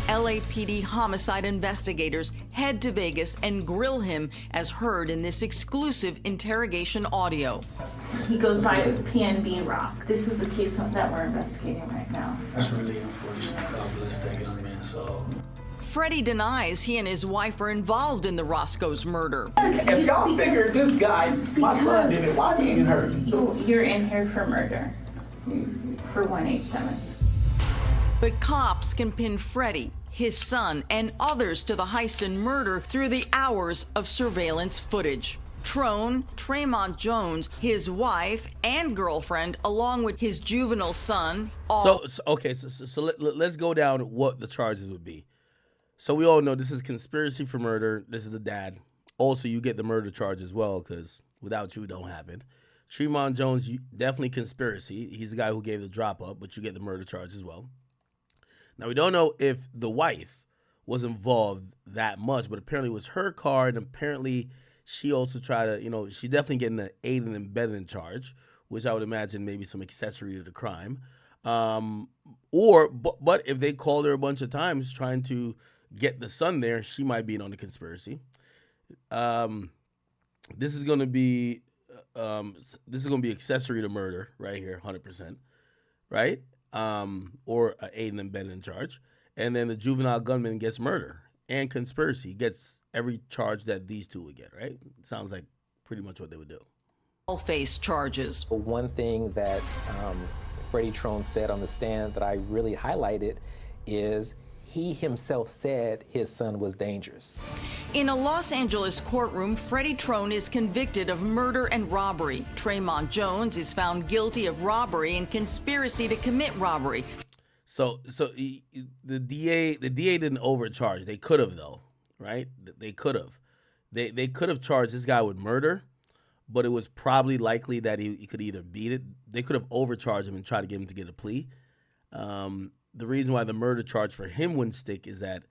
LAPD homicide investigators head to Vegas and grill him as heard in this exclusive interrogation audio. He goes by PNB Rock. This is the case that we're investigating right now. That's really unfortunate. God bless that young man. So. Freddie denies he and his wife are involved in the Roscoe's murder. If y'all figured this guy, my son did it, why didn't hurt? You're in here for murder, for 187. But cops can pin Freddie, his son, and others to the heist and murder through the hours of surveillance footage. Trone, Tremont Jones, his wife and girlfriend, along with his juvenile son. So let's go down what the charges would be. So we all know this is conspiracy for murder. This is the dad. Also, you get the murder charge as well, because without you, it don't happen. Tremont Jones, definitely conspiracy. He's the guy who gave the drop up, but you get the murder charge as well. Now, we don't know if the wife was involved that much, but apparently it was her car, and apparently she also tried to, she's definitely getting the aiding and abetting charge, which I would imagine maybe some accessory to the crime. But if they called her a bunch of times trying to get the son there, she might be in on the conspiracy. This is gonna be accessory to murder right here, 100%, right? Or an aiding and abetting charge, and then the juvenile gunman gets murder and conspiracy, gets every charge that these two would get, right? It sounds like pretty much what they would do. All face charges. One thing that Freddie Trone said on the stand that I really highlighted is he himself said his son was dangerous. In a Los Angeles courtroom, Freddie Trone is convicted of murder and robbery. Tremont Jones is found guilty of robbery and conspiracy to commit robbery. So the DA didn't overcharge. They could have, though, right? They could have. They could have charged this guy with murder, but it was probably likely that he could either beat it. They could have overcharged him and tried to get him to get a plea. The reason why the murder charge for him wouldn't stick is that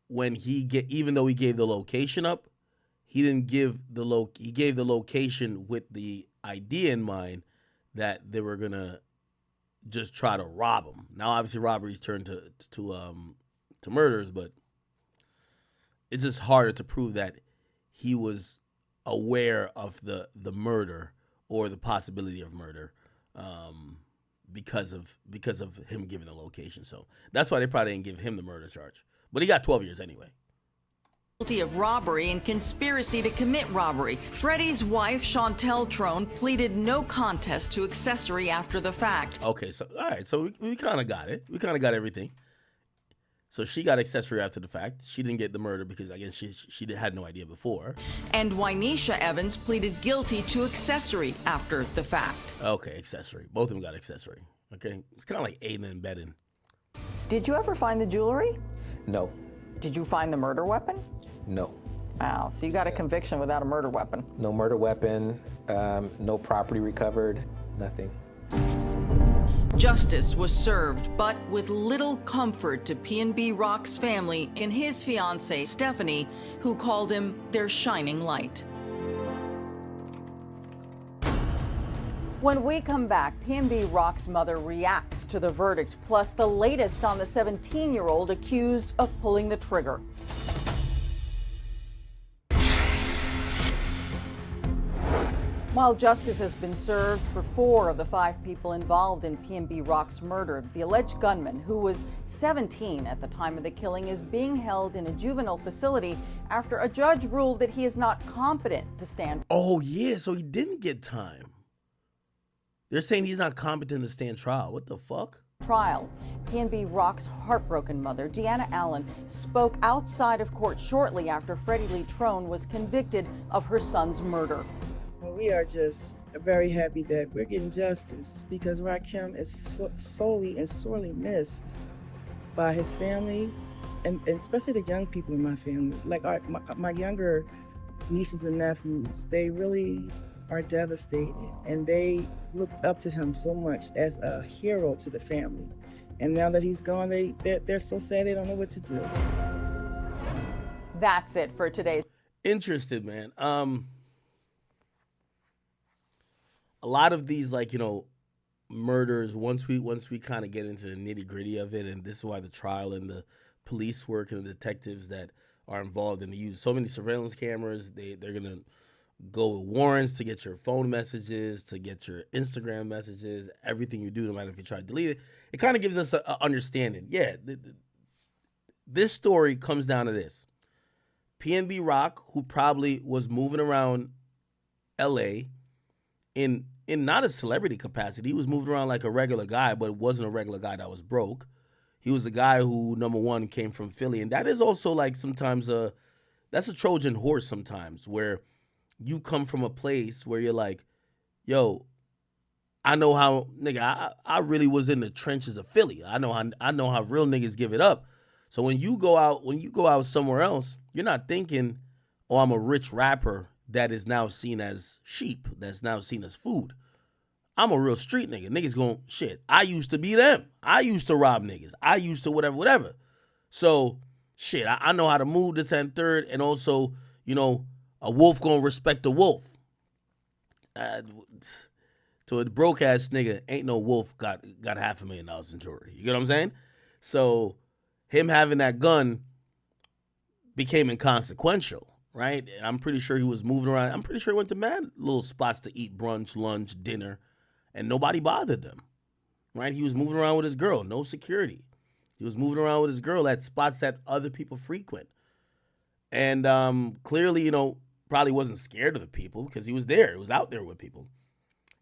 even though he gave the location up, he didn't give he gave the location with the idea in mind that they were gonna just try to rob him. Now, obviously, robberies turn to murders, but it's just harder to prove that he was aware of the murder or the possibility of murder. Because of him giving the location. So that's why they probably didn't give him the murder charge. But he got 12 years anyway. Guilty of robbery and conspiracy to commit robbery. Freddie's wife, Chantel Trone, pleaded no contest to accessory after the fact. Okay, so all right, so we kind of got it. We kind of got everything. So she got accessory after the fact. She didn't get the murder because, again, she had no idea before. And Wynesha Evans pleaded guilty to accessory after the fact. Okay, accessory. Both of them got accessory. Okay, it's kind of like aiding and abetting. Did you ever find the jewelry? No. Did you find the murder weapon? No. Wow, so you got a conviction without a murder weapon. No murder weapon, no property recovered, nothing. Justice was served, but with little comfort to PNB Rock's family and his fiancée, Stephanie, who called him their shining light. When we come back, PNB Rock's mother reacts to the verdict, plus the latest on the 17-year-old accused of pulling the trigger. While justice has been served for 4 of the 5 people involved in PNB Rock's murder, the alleged gunman, who was 17 at the time of the killing, is being held in a juvenile facility after a judge ruled that he is not competent to stand. Oh, yeah, so he didn't get time. They're saying he's not competent to stand trial. What the fuck? Trial. PNB Rock's heartbroken mother, Deanna Allen, spoke outside of court shortly after Freddie Lee Trone was convicted of her son's murder. We are just very happy that we're getting justice because Rakim is solely and sorely missed by his family and especially the young people in my family. Like my younger nieces and nephews, they really are devastated and they looked up to him so much as a hero to the family. And now that he's gone, they're so sad they don't know what to do. That's it for today's. Interested, man. A lot of these, murders, once we kind of get into the nitty gritty of it, and this is why the trial and the police work and the detectives that are involved in use so many surveillance cameras, they're gonna go with warrants to get your phone messages, to get your Instagram messages, everything you do, no matter if you try to delete it. It kind of gives us an understanding. Yeah, this story comes down to this. PNB Rock, who probably was moving around LA in not a celebrity capacity. He was moving around like a regular guy, but it wasn't a regular guy that was broke. He was a guy who, number one, came from Philly. And that is also like sometimes that's a Trojan horse sometimes, where you come from a place where you're like, yo, I know how, nigga, I really was in the trenches of Philly. I know how real niggas give it up. So when you go out somewhere else, you're not thinking, oh, I'm a rich rapper that is now seen as sheep, that's now seen as food. I'm a real street nigga. Niggas going, shit, I used to be them. I used to rob niggas. I used to whatever. So, shit, I know how to move this and third, and also, you know, a wolf gonna respect a wolf. To a broke ass nigga, ain't no wolf got $500,000 in jewelry. You get what I'm saying? So, him having that gun became inconsequential, right? And I'm pretty sure he was moving around. I'm pretty sure he went to mad little spots to eat brunch, lunch, dinner, and nobody bothered them, right? He was moving around with his girl, no security. He was moving around with his girl at spots that other people frequent. And clearly, you know, probably wasn't scared of the people because he was there. He was out there with people.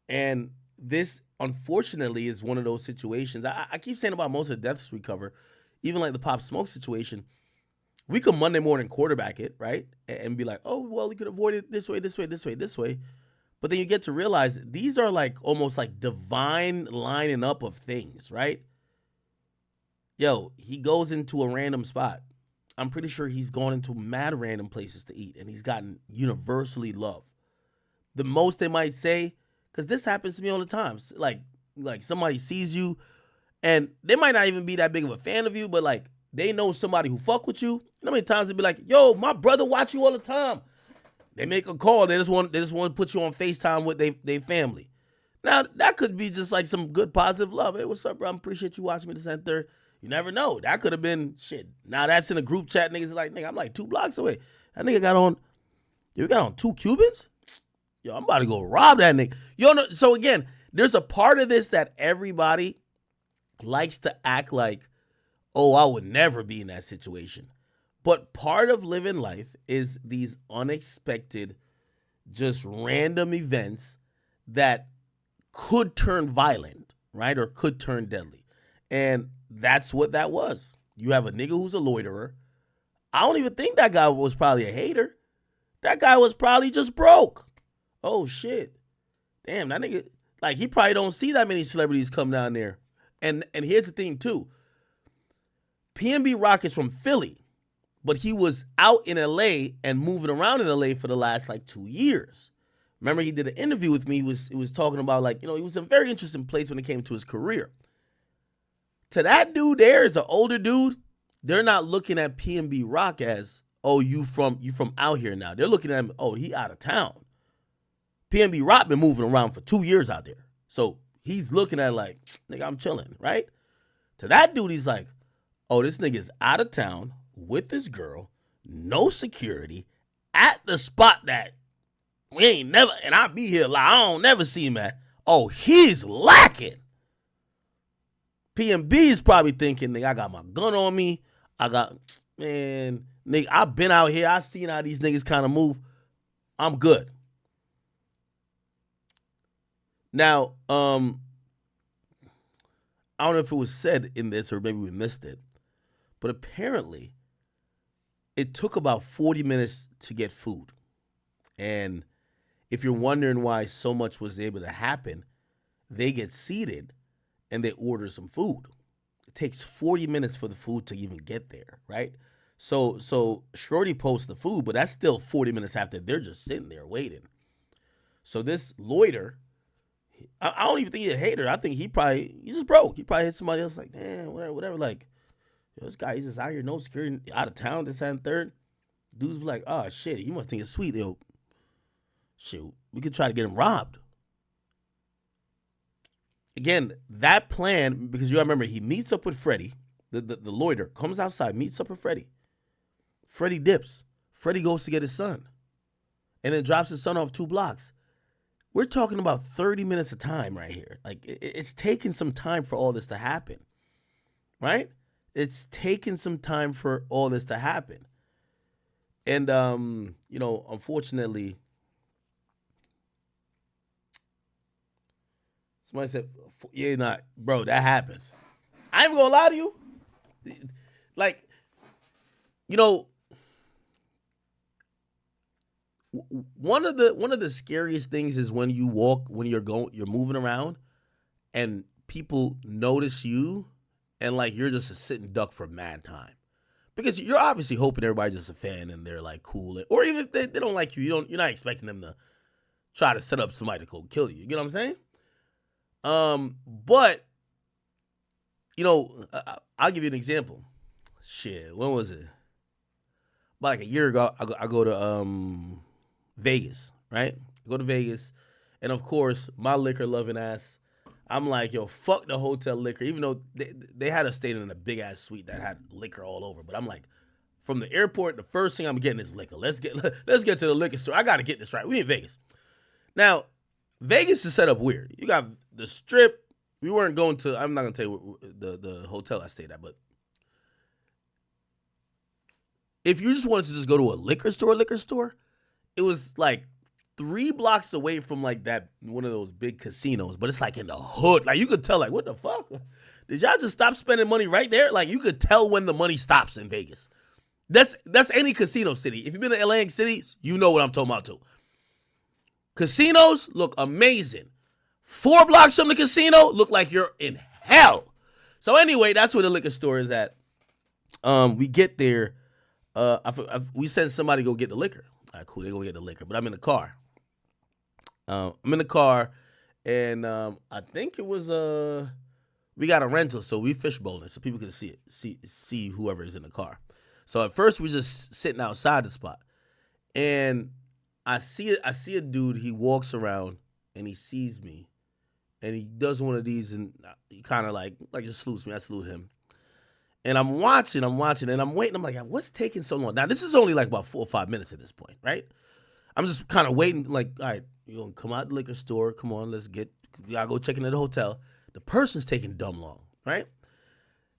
And this, unfortunately, is one of those situations. I keep saying about most of the deaths we cover, even like the Pop Smoke situation, we could Monday morning quarterback it, right? And be like, oh, well, we could avoid it this way, this way, this way, this way. But then you get to realize these are like almost like divine lining up of things, right? Yo, he goes into a random spot. I'm pretty sure he's gone into mad random places to eat, and he's gotten universally love. The most they might say, because this happens to me all the time, like somebody sees you, and they might not even be that big of a fan of you, but like they know somebody who fuck with you. You know how many times they be like, yo, my brother watch you all the time. They make a call. They just want to put you on FaceTime with their family. Now, that could be just like some good positive love. Hey, what's up, bro? I appreciate you watching me this and third. You never know. That could have been shit. Now that's in a group chat. Niggas are like, nigga, I'm like 2 blocks away. That nigga got on 2 Cubans? Yo, I'm about to go rob that nigga. Yo, no, so again, there's a part of this that everybody likes to act like, oh, I would never be in that situation. But part of living life is these unexpected, just random events that could turn violent, right? Or could turn deadly. And that's what that was. You have a nigga who's a loiterer. I don't even think that guy was probably a hater. That guy was probably just broke. Oh, shit. Damn, that nigga, like, he probably don't see that many celebrities come down there. And here's the thing, too. PNB Rock is from Philly. But he was out in LA and moving around in LA for the last like 2 years. Remember, he did an interview with me. He was talking about, like, you know, he was in a very interesting place when it came to his career. To that dude there, is an older dude, they're not looking at PNB Rock as, oh, you from out here now. They're looking at him, oh, he out of town. PNB Rock been moving around for 2 years out there. So he's looking at like, nigga, I'm chilling, right? To that dude, he's like, oh, this nigga's out of town with this girl, no security, at the spot that we ain't never, and I be here like I don't never see him at. Oh, he's lacking. PNB is probably thinking, nigga, I got my gun on me. Nigga, I've been out here. I seen how these niggas kind of move. I'm good. Now, I don't know if it was said in this or maybe we missed it, but apparently it took about 40 minutes to get food. And if you're wondering why so much was able to happen, they get seated and they order some food. It takes 40 minutes for the food to even get there, right? So Shorty posts the food, but that's still 40 minutes after they're just sitting there waiting. So this loiter, I don't even think he's a hater. I think he's just broke. He probably hit somebody else like, damn, whatever. Like, yo, this guy, he's just out here, no security, out of town, this and third. Dudes be like, oh, shit, you must think it's sweet. Yo, shoot, we could try to get him robbed. Again, that plan, because you remember, he meets up with Freddie. The loiter comes outside, meets up with Freddie. Freddie dips. Freddie goes to get his son. And then drops his son off 2 blocks. We're talking about 30 minutes of time right here. Like, it's taken some time for all this to happen. Right? It's taken some time for all this to happen. And, you know, unfortunately, somebody said, yeah, not, bro, that happens. I ain't gonna lie to you. Like, you know, one of the scariest things is when you walk, when you're moving around and people notice you and like you're just a sitting duck for mad time. Because you're obviously hoping everybody's just a fan and they're like cool. Or even if they don't like you, you're not expecting them to try to set up somebody to go kill you. You know what I'm saying? But, I'll give you an example. Shit, when was it? About like a year ago, I go to Vegas, right? I go to Vegas, and of course, my liquor loving ass, I'm like, yo, fuck the hotel liquor. Even though they had us staying in a big ass suite that had liquor all over, but I'm like, from the airport, the first thing I'm getting is liquor. Let's get to the liquor store. I got to get this right. We in Vegas. Now, Vegas is set up weird. You got the Strip. We weren't going to. I'm not gonna tell you the hotel I stayed at, but if you just wanted to just go to a liquor store, it was like 3 blocks away from like that one of those big casinos, but it's like in the hood. Like you could tell, like, what the fuck? Did y'all just stop spending money right there? Like you could tell when the money stops in Vegas. That's any casino city. If you've been to Atlantic cities, you know what I'm talking about too. Casinos look amazing. 4 blocks from the casino look like you're in hell. So anyway, that's where the liquor store is at. We get there. We sent somebody to go get the liquor. All right, cool. They go get the liquor, but I'm in the car. I'm in the car, and I think it was we got a rental, so we fishbowling, so people can see it, see whoever is in the car. So at first we just sitting outside the spot, and I see a dude. He walks around and he sees me, and he does one of these, and he kind of like just salutes me. I salute him. And I'm watching, and I'm waiting. I'm like, what's taking so long? Now, this is only like about 4 or 5 minutes at this point, right? I'm just kind of waiting, like, all right, you're going to come out the liquor store. Come on, y'all go check into the hotel. The person's taking dumb long, right?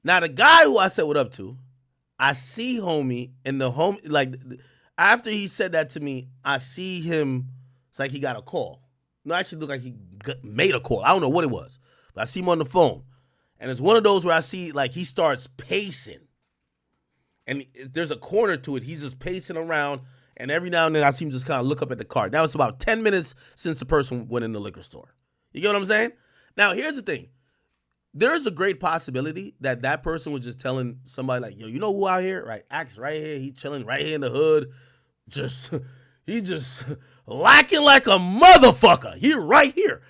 Now, the guy who I said what up to, I see homie, and the homie, like, after he said that to me, I see him, it's like he got a call. No, actually, it looked like he made a call. I don't know what it was, but I see him on the phone. And it's one of those where I see, like, he starts pacing. And there's a corner to it. He's just pacing around. And every now and then I see him just kind of look up at the car. Now it's about 10 minutes since the person went in the liquor store. You get what I'm saying? Now, here's the thing. There's a great possibility that person was just telling somebody, like, yo, you know who out here? Right? Axe right here. He chilling right here in the hood. He's just lacking like a motherfucker. He right here.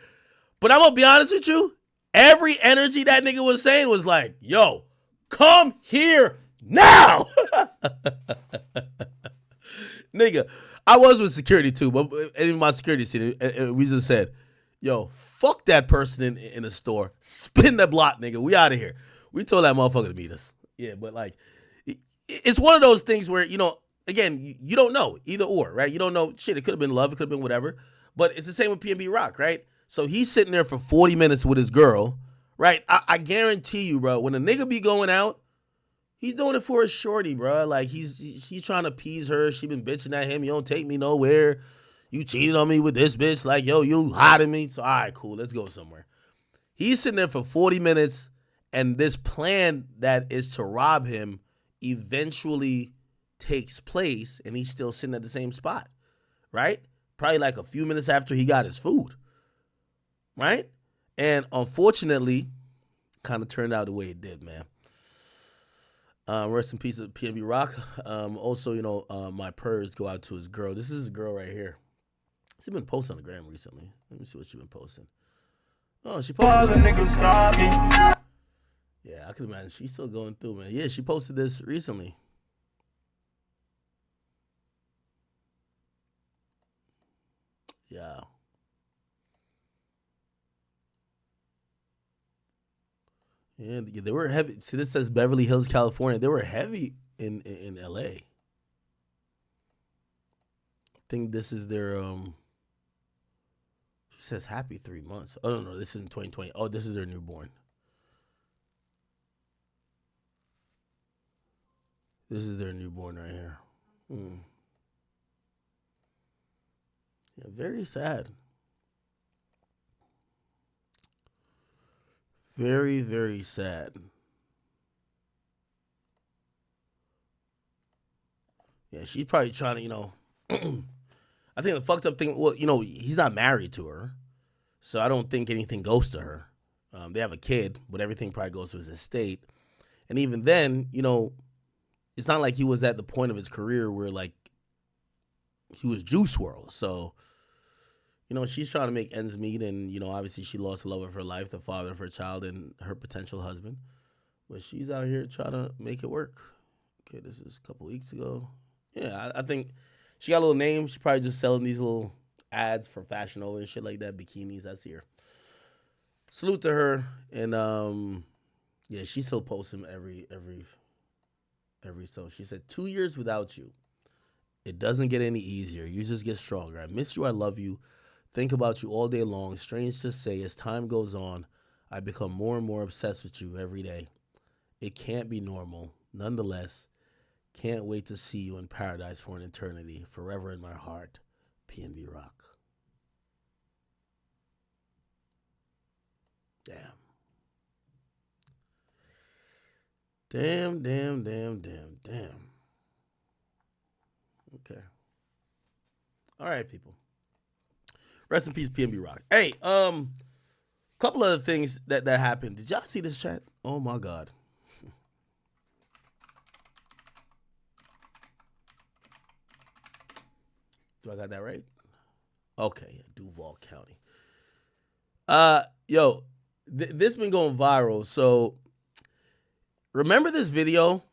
But I'm going to be honest with you. Every energy that nigga was saying was like, yo, come here now. Nigga, I was with security too, but in my security city, we just said, yo, fuck that person in the store. Spin the block, nigga. We out of here. We told that motherfucker to meet us. Yeah, but like, it's one of those things where, again, you don't know either or, right? You don't know, shit, it could have been love, it could have been whatever. But it's the same with PNB Rock, right? So he's sitting there for 40 minutes with his girl, right? I guarantee you, bro, when a nigga be going out, he's doing it for his shorty, bro. Like, he's trying to appease her. She been bitching at him. You don't take me nowhere. You cheated on me with this bitch. Like, yo, you hiding me. So, all right, cool. Let's go somewhere. He's sitting there for 40 minutes, and this plan that is to rob him eventually takes place, and he's still sitting at the same spot, right? Probably like a few minutes after he got his food. Right? And unfortunately, kind of turned out the way it did, man. Rest in peace of PNB Rock. Also, my prayers go out to his girl. This is his girl right here. She's been posting on the gram recently. Let me see what she's been posting. Oh, she posted. Yeah, I can imagine she's still going through, man. Yeah, she posted this recently. Yeah. Yeah, they were heavy. See, this says Beverly Hills, California. They were heavy in LA. I think this is their she says happy 3 months. Oh no, this isn't 2020. Oh, this is their newborn. This is their newborn right here. Yeah, very sad. Very, very sad. Yeah, she's probably trying to, I think the fucked up thing, well, he's not married to her, so I don't think anything goes to her. They have a kid, but everything probably goes to his estate. And even then, it's not like he was at the point of his career where like he was Juice WRLD. So, you know, she's trying to make ends meet, and, you know, obviously she lost the love of her life, the father of her child, and her potential husband. But she's out here trying to make it work. Okay, this is a couple weeks ago. Yeah, I think she got a little name. She probably just selling these little ads for Fashion Nova and shit like that, bikinis. I see her. Salute to her. And yeah, she still posts him every so. She said, 2 years without you. It doesn't get any easier. You just get stronger. I miss you. I love you. Think about you all day long. Strange to say, as time goes on, I become more and more obsessed with you every day. It can't be normal. Nonetheless, can't wait to see you in paradise for an eternity. Forever in my heart. PNB Rock. Damn. Damn. Okay. All right, people. Rest in peace, PNB Rock. Hey, couple other things that happened. Did y'all see this chat? Oh my God. Do I got that right? Okay, Duval County. Yo, this been going viral. So remember this video